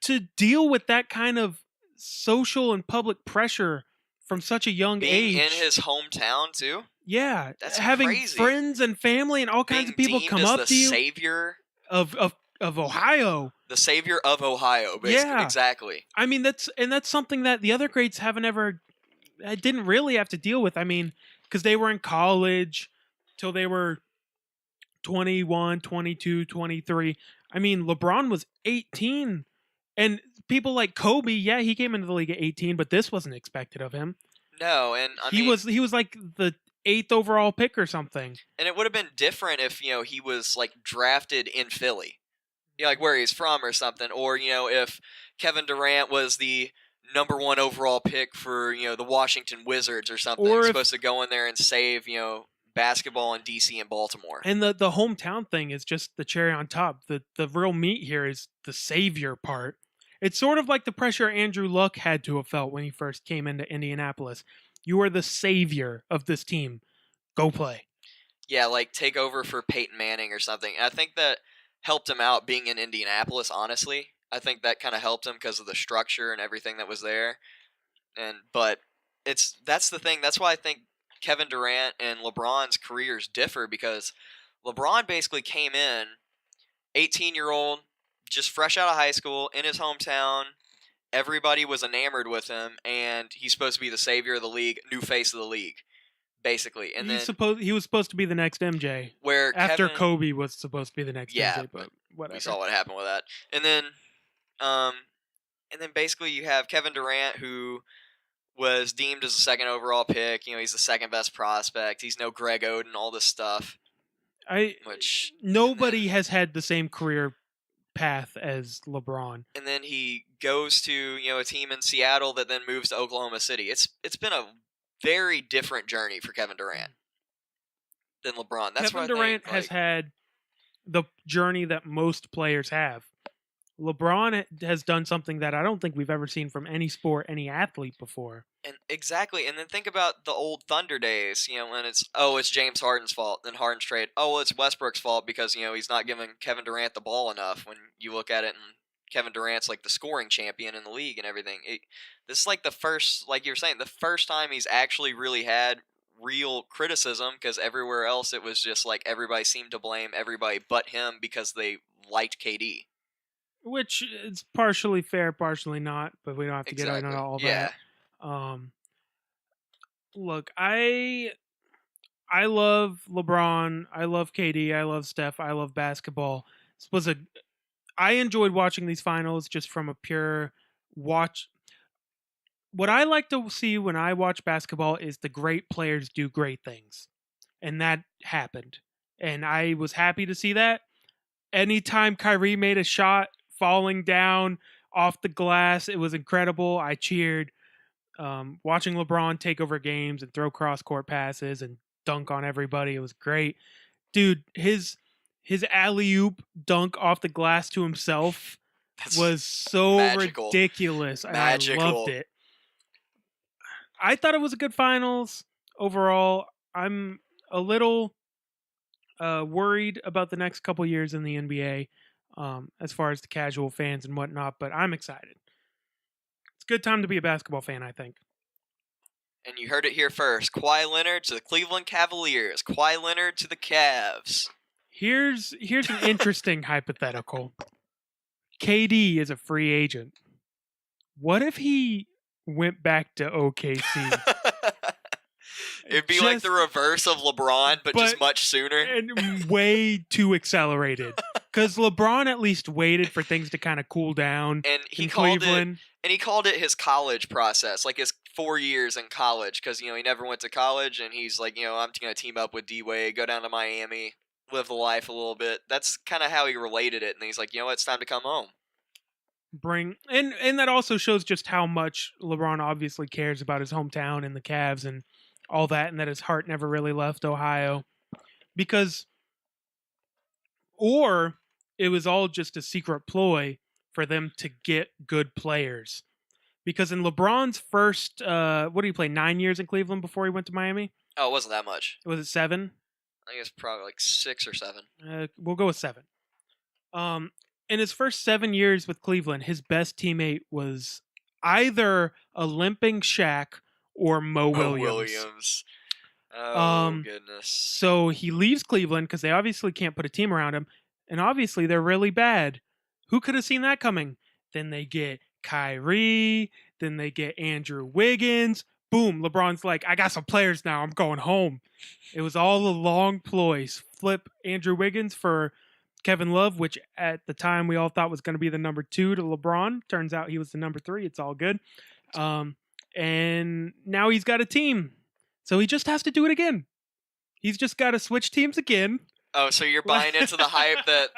to deal with that kind of social and public pressure from such a young age, in his hometown too. Yeah, that's having crazy. Friends and family and all kinds of people come up to you. Savior of Ohio. The savior of Ohio, basically. Yeah. Exactly. I mean, that's something that the other greats didn't really have to deal with. I mean, because they were in college till they were 21, 22, 23. I mean, LeBron was 18. And people like Kobe, yeah, he came into the league at 18, but this wasn't expected of him. No, and he was like the 8th overall pick or something. And it would have been different if, he was like drafted in Philly. Like where he's from or something, or if Kevin Durant was the number 1 overall pick for the Washington Wizards or something, or supposed to go in there and save basketball in DC and Baltimore. And the hometown thing is just the cherry on top. The real meat here is the savior part. It's sort of like the pressure Andrew Luck had to have felt when he first came into Indianapolis. You are the savior of this team. Go play. Yeah, like take over for Peyton Manning or something. And I think that helped him out being in Indianapolis, honestly. I think that kind of helped him because of the structure and everything that was there. But that's the thing. That's why I think Kevin Durant and LeBron's careers differ, because LeBron basically came in 18-year-old, just fresh out of high school, in his hometown. Everybody was enamored with him, and he's supposed to be the savior of the league, new face of the league, basically. And he was supposed to be the next MJ. Where after Kevin, Kobe was supposed to be the next MJ, but whatever. We saw what happened with that. And then basically you have Kevin Durant, who was deemed as the second overall pick. You know, he's the second best prospect. He's no Greg Oden, all this stuff. Nobody has had the same career path as LeBron. And then he goes to, a team in Seattle that then moves to Oklahoma City. It's been a very different journey for Kevin Durant than LeBron. That's Kevin Durant has had the journey that most players have. LeBron has done something that I don't think we've ever seen from any sport, any athlete before. And exactly. And then think about the old Thunder days, when it's James Harden's fault, then Harden's trade. Oh, well, it's Westbrook's fault because, he's not giving Kevin Durant the ball enough. When you look at it, and Kevin Durant's like the scoring champion in the league and everything. This is like the first, like you were saying, the first time he's actually really had real criticism, because everywhere else it was just like everybody seemed to blame everybody but him because they liked KD. Which is partially fair, partially not, but we don't have to get into all that. Yeah. Look, I love LeBron, I love KD, I love Steph, I love basketball. I enjoyed watching these finals just from a pure watch. What I like to see when I watch basketball is the great players do great things. And that happened. And I was happy to see that. Anytime Kyrie made a shot falling down off the glass, it was incredible. I cheered. Watching LeBron take over games and throw cross-court passes and dunk on everybody, it was great. Dude, his alley-oop dunk off the glass to himself was so ridiculous. Magical. I loved it. I thought it was a good finals overall. I'm a little worried about the next couple years in the NBA, as far as the casual fans and whatnot, but I'm excited. It's a good time to be a basketball fan, I think. And you heard it here first. Kawhi Leonard to the Cleveland Cavaliers. Kawhi Leonard to the Cavs. Here's an interesting hypothetical. KD is a free agent. What if he went back to OKC? It'd be like the reverse of LeBron, but just much sooner. And way too accelerated. Because LeBron at least waited for things to kind of cool down in Cleveland. And he called it his college process, like his 4 years in college, because, he never went to college, and he's like, I'm going to team up with D-Wade, go down to Miami, live the life a little bit. That's kind of how he related it, and he's like, it's time to come home. And that also shows just how much LeBron obviously cares about his hometown and the Cavs and all that, and that his heart never really left Ohio. Or it was all just a secret ploy for them to get good players. Because in LeBron's first, what did he play, 9 years in Cleveland before he went to Miami? Oh, it wasn't that much. Was it 7? I think it's probably like 6 or 7. We'll go with 7. In his first 7 years with Cleveland, his best teammate was either a limping Shaq or Mo Williams. Oh, goodness. So he leaves Cleveland because they obviously can't put a team around him. And obviously they're really bad. Who could have seen that coming? Then they get Kyrie. Then they get Andrew Wiggins. Boom, LeBron's like, I got some players now. I'm going home. It was all a long ploy. Flip Andrew Wiggins for Kevin Love, which at the time we all thought was going to be the number 2 to LeBron. Turns out he was the number 3. It's all good. And now he's got a team. So he just has to do it again. He's just got to switch teams again. Oh, so you're buying into the hype that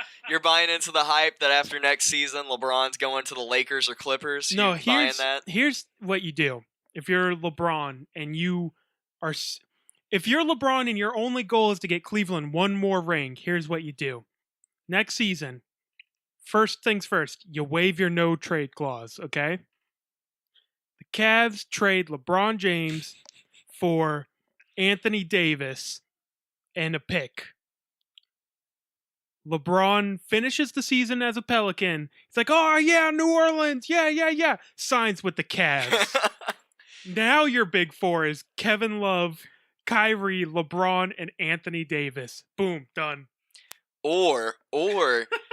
after next season LeBron's going to the Lakers or Clippers? No, here's what you do. If you're LeBron and you are, If you're LeBron and your only goal is to get Cleveland one more ring, here's what you do. Next season, first things first, you waive your no trade clause, okay? The Cavs trade LeBron James for Anthony Davis and a pick. LeBron finishes the season as a Pelican. He's like, oh, yeah, New Orleans. Yeah. Signs with the Cavs. Now your big four is Kevin Love, Kyrie, LeBron, and Anthony Davis. Boom, done. Or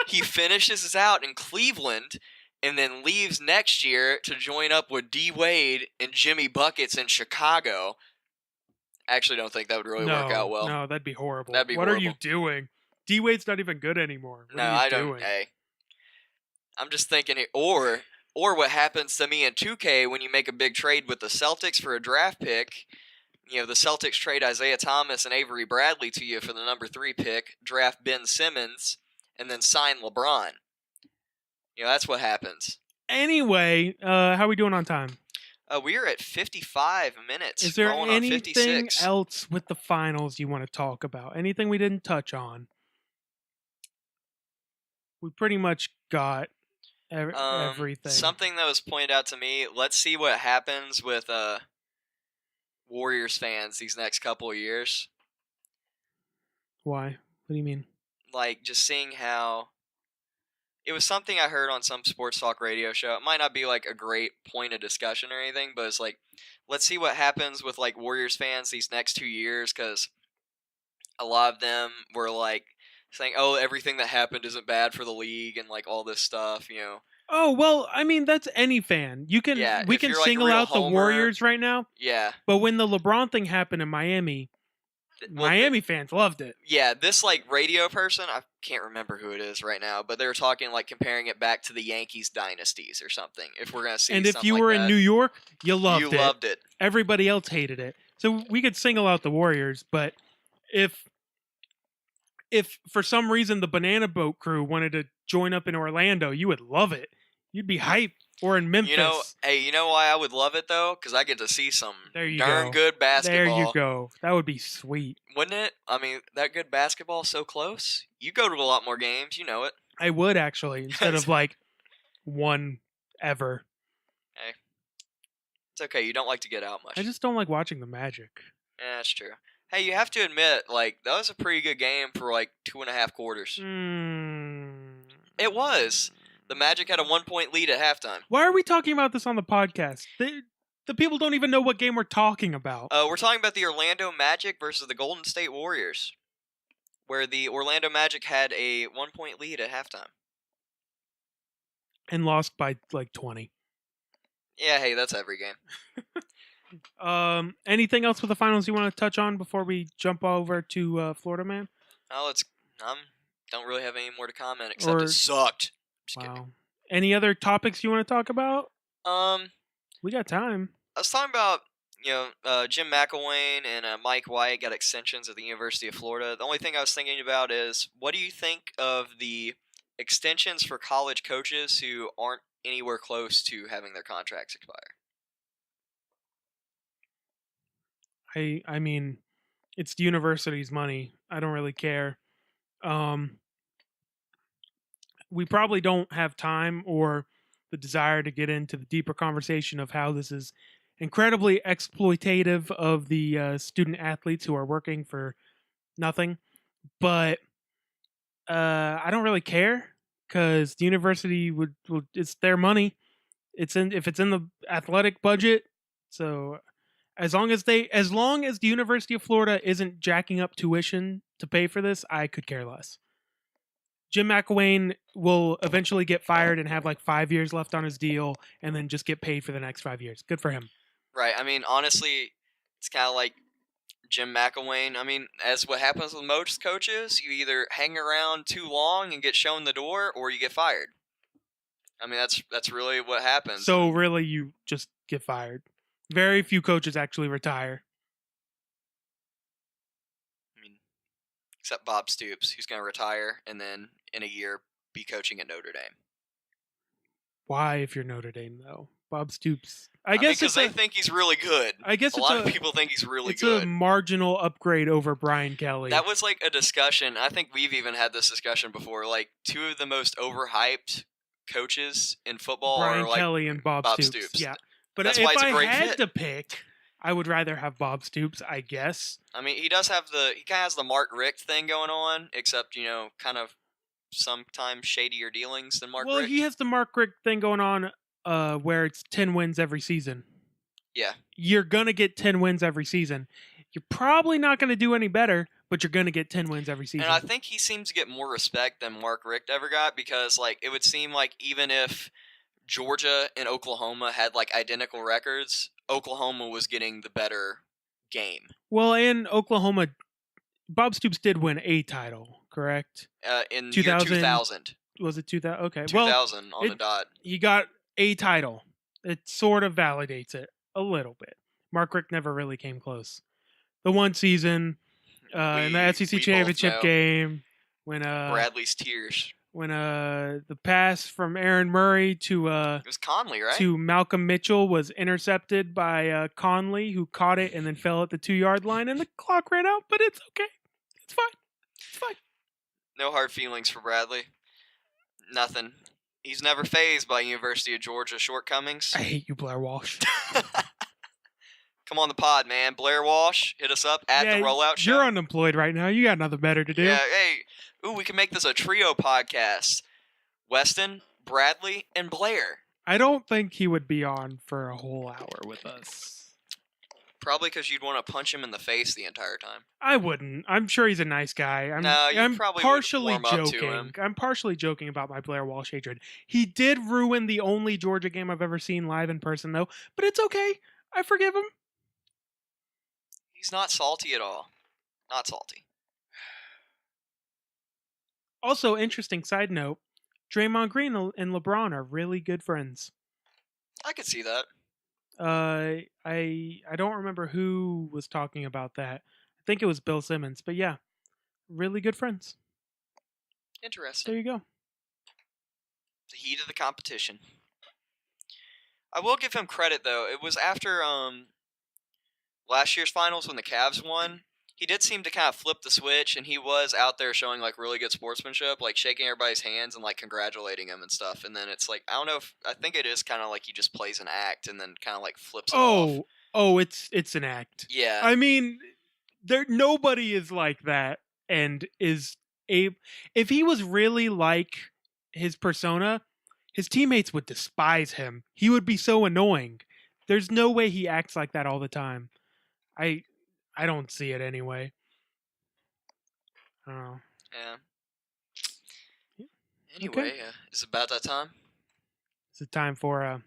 he finishes out in Cleveland and then leaves next year to join up with D Wade and Jimmy Buckets in Chicago. I actually don't think that would really work out well. No, that'd be horrible. That'd be what horrible. are you doing? D Wade's not even good anymore. What No, are you I doing? don't. Hey, I'm just thinking it. Or what happens to me in 2K when you make a big trade with the Celtics for a draft pick. You know, the Celtics trade Isaiah Thomas and Avery Bradley to you for the number 3 pick, draft Ben Simmons, and then sign LeBron. You know, that's what happens. Anyway, how are we doing on time? We are at 55 minutes. Is there rolling anything on 56. else with the finals you want to talk about? Anything we didn't touch on? We pretty much got everything. Something that was pointed out to me. Let's see what happens with Warriors fans these next couple of years. Why? What do you mean? Like, just seeing how... It was something I heard on some sports talk radio show. It might not be, like, a great point of discussion or anything, but it's like, let's see what happens with, like, Warriors fans these next 2 years, because a lot of them were, like, saying, oh, everything that happened isn't bad for the league and, like, all this stuff, you know. Oh, well, I mean, that's any fan. We can single like, out the Warriors right now. Yeah. But when the LeBron thing happened in Miami, Miami fans loved it. Yeah, this, like, radio person, I can't remember who it is right now, but they were talking, like, comparing it back to the Yankees dynasties or something, if we're going to see and something if you like were that. in New York, you loved it. Everybody else hated it. So we could single out the Warriors, but if for some reason the Banana Boat crew wanted to join up in Orlando, you would love it. You'd be hyped. Or in Memphis. You know why I would love it, though? Because I get to see some darn good basketball. There you go. That would be sweet. Wouldn't it? I mean, that good basketball is so close. You go to a lot more games. You know it. I would, actually, instead of, like, one ever. Hey. It's okay. You don't like to get out much. I just don't like watching the Magic. Yeah, that's true. Hey, you have to admit, like, that was a pretty good game for, like, 2.5 quarters. It was. The Magic had a 1-point lead at halftime. Why are we talking about this on the podcast? The people don't even know what game we're talking about. We're talking about the Orlando Magic versus the Golden State Warriors, where the Orlando Magic had a 1-point lead at halftime. And lost by, like, 20. Yeah, hey, that's every game. Anything else with the finals you want to touch on before we jump over to Florida Man? Oh, don't really have any more to comment except it sucked. Wow. Kidding. Any other topics you want to talk about? We got time. I was talking about, Jim McElwain and Mike White got extensions at the University of Florida. The only thing I was thinking about is, what do you think of the extensions for college coaches who aren't anywhere close to having their contracts expire? I mean, it's the university's money. I don't really care. We probably don't have time or the desire to get into the deeper conversation of how this is incredibly exploitative of the student athletes who are working for nothing. But I don't really care because the university would it's their money. If it's in the athletic budget. So as long as the University of Florida isn't jacking up tuition to pay for this, I could care less. Jim McElwain will eventually get fired and have like 5 years left on his deal and then just get paid for the next 5 years. Good for him. Right. I mean, honestly, it's kind of like Jim McElwain. I mean, as what happens with most coaches, you either hang around too long and get shown the door or you get fired. I mean, that's really what happens. So really you just get fired. Very few coaches actually retire. Except Bob Stoops, who's going to retire and then in a year be coaching at Notre Dame. Why, if you're Notre Dame, though? Bob Stoops. I mean, guess because it's they think he's really good. I guess a lot of people think he's really it's good. a marginal upgrade over Brian Kelly. That was like a discussion. I think we've even had this discussion before. Like, two of the most overhyped coaches in football Brian are like Kelly and Bob Stoops. Yeah, but That's if why it's a I great had fit. to pick, I would rather have Bob Stoops. I guess. I mean, he kind of has the Mark Richt thing going on, except kind of sometimes shadier dealings than Mark Well, Richt. he has the Mark Richt thing going on, where it's 10 wins every season. Yeah. You're gonna get 10 wins every season. You're probably not gonna do any better, but you're gonna get 10 wins every season. And I think he seems to get more respect than Mark Richt ever got, because like it would seem like even if Georgia and Oklahoma had like identical records, Oklahoma was getting the better game. Well, in Oklahoma, Bob Stoops did win a title, correct? In 2000. year 2000. Was it 2000? Okay. 2000 on the dot. He got a title. It sort of validates it a little bit. Mark Richt never really came close. The one season in the SEC we championship both know. game when Bradley's tears. when the pass from Aaron Murray to It was Conley, right? to Malcolm Mitchell was intercepted by Conley, who caught it and then fell at the 2-yard line, and the clock ran out. But it's okay. It's fine. It's fine. No hard feelings for Bradley. Nothing. He's never fazed by University of Georgia shortcomings. I hate you, Blair Walsh. Come on the pod, man. Blair Walsh, hit us up at the Rollout Show. You're unemployed right now. You got nothing better to do. Yeah, hey. Ooh, we can make this a trio podcast. Weston, Bradley, and Blair. I don't think he would be on for a whole hour with us. Probably because you'd want to punch him in the face the entire time. I wouldn't. I'm sure he's a nice guy. You probably partially would warm up to joking. him. I'm partially joking about my Blair Walsh hatred. He did ruin the only Georgia game I've ever seen live in person, though. But it's okay. I forgive him. He's not salty at all. Not salty. Also, interesting side note, Draymond Green and LeBron are really good friends. I could see that. I don't remember who was talking about that. I think it was Bill Simmons, but yeah, really good friends. Interesting. There you go. The heat of the competition. I will give him credit though. It was after last year's finals when the Cavs won. He did seem to kind of flip the switch, and he was out there showing like really good sportsmanship, like shaking everybody's hands and like congratulating them and stuff. And then it's like, I don't know I think it is kind of like he just plays an act and then kind of like flips it off. Oh, it's an act. Yeah. I mean, nobody is like that, and if he was really like his persona, his teammates would despise him. He would be so annoying. There's no way he acts like that all the time. I don't see it anyway. I don't know. Yeah. Anyway, Okay. It's about that time. It's time for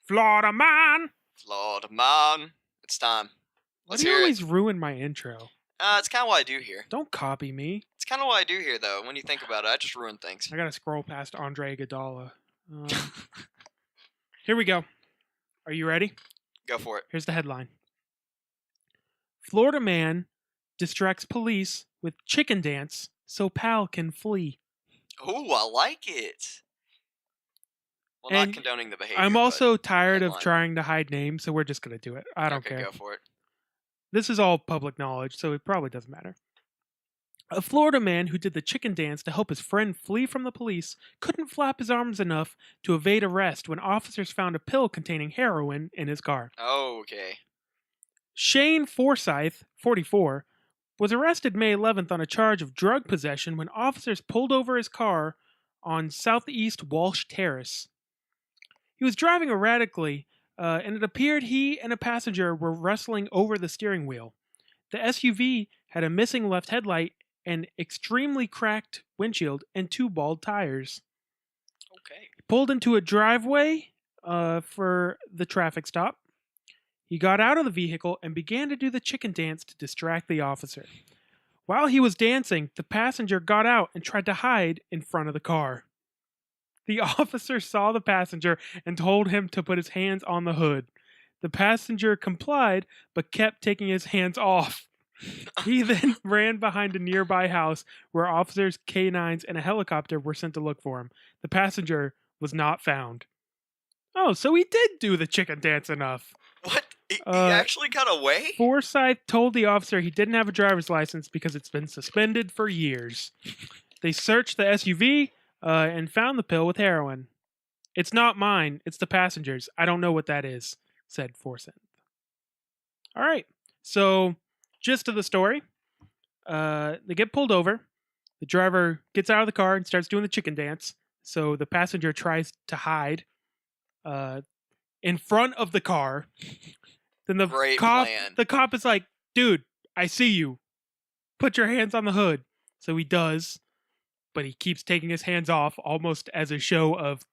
Florida Man. Florida Man. It's time. Why Let's do you hear always it. ruin my intro? It's kind of what I do here. Don't copy me. It's kind of what I do here, though. When you think about it, I just ruin things. I gotta scroll past Andre Iguodala. Here we go. Are you ready? Go for it. Here's the headline. Florida man distracts police with chicken dance so pal can flee. Ooh, I like it. Well, And not condoning the behavior. I'm also tired of headline. trying to hide names, so we're just going to do it. I don't Okay, care. go for it. This is all public knowledge, so it probably doesn't matter. A Florida man who did the chicken dance to help his friend flee from the police couldn't flap his arms enough to evade arrest when officers found a pill containing heroin in his car. Oh, okay. Shane Forsyth, 44, was arrested May 11th on a charge of drug possession when officers pulled over his car on Southeast Walsh Terrace. He was driving erratically, and it appeared he and a passenger were wrestling over the steering wheel. The SUV had a missing left headlight, an extremely cracked windshield, and 2 bald tires. Okay. He pulled into a driveway for the traffic stop. He got out of the vehicle and began to do the chicken dance to distract the officer. While he was dancing, the passenger got out and tried to hide in front of the car. The officer saw the passenger and told him to put his hands on the hood. The passenger complied, but kept taking his hands off. He then ran behind a nearby house where officers, canines, and a helicopter were sent to look for him. The passenger was not found. Oh, so he did do the chicken dance enough. What? He Uh, actually got away? Forsyth told the officer he didn't have a driver's license because it's been suspended for years. They searched the SUV and found the pill with heroin. It's not mine, it's the passenger's. I don't know what that is, said Forsyth. All right, so gist of the story. They get pulled over. The driver gets out of the car and starts doing the chicken dance. So the passenger tries to hide in front of the car. Then the Great cop, plan. the cop is like, "Dude, I see you. Put your hands on the hood." So he does, but he keeps taking his hands off, almost as a show of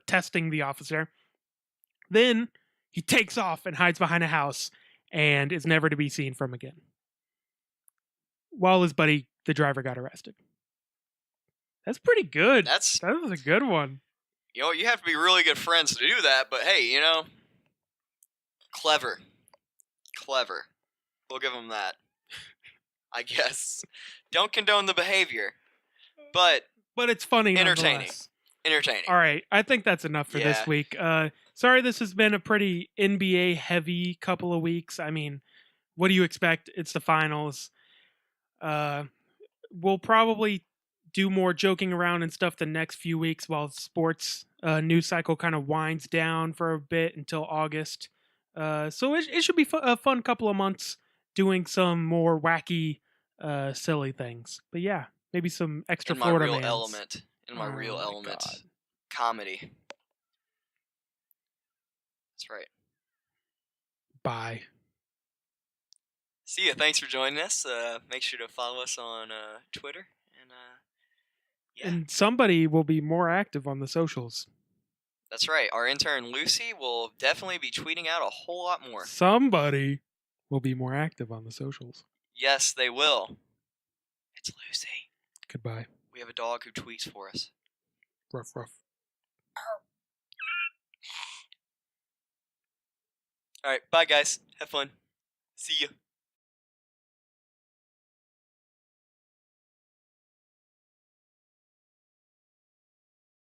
testing the officer. Then he takes off and hides behind a house and is never to be seen from again. While his buddy, the driver, got arrested. That's pretty good. That was a good one. You have to be really good friends to do that, but hey, clever. We'll give him that. I guess. Don't condone the behavior, but it's funny. Entertaining. All right, I think that's enough for this week. Sorry, this has been a pretty NBA heavy couple of weeks. I mean, what do you expect? It's the finals. We'll probably do more joking around and stuff the next few weeks while sports news cycle kind of winds down for a bit until August. So it should be a fun couple of months doing some more wacky, silly things. But yeah, maybe some extra Florida mans. In my real element. God. Comedy. That's right. Bye. See ya. Thanks for joining us. Make sure to follow us on Twitter. And somebody will be more active on the socials. That's right. Our intern Lucy will definitely be tweeting out a whole lot more. Somebody will be more active on the socials. Yes, they will. It's Lucy. Goodbye. We have a dog who tweets for us. Ruff, ruff. All right. Bye, guys. Have fun. See ya.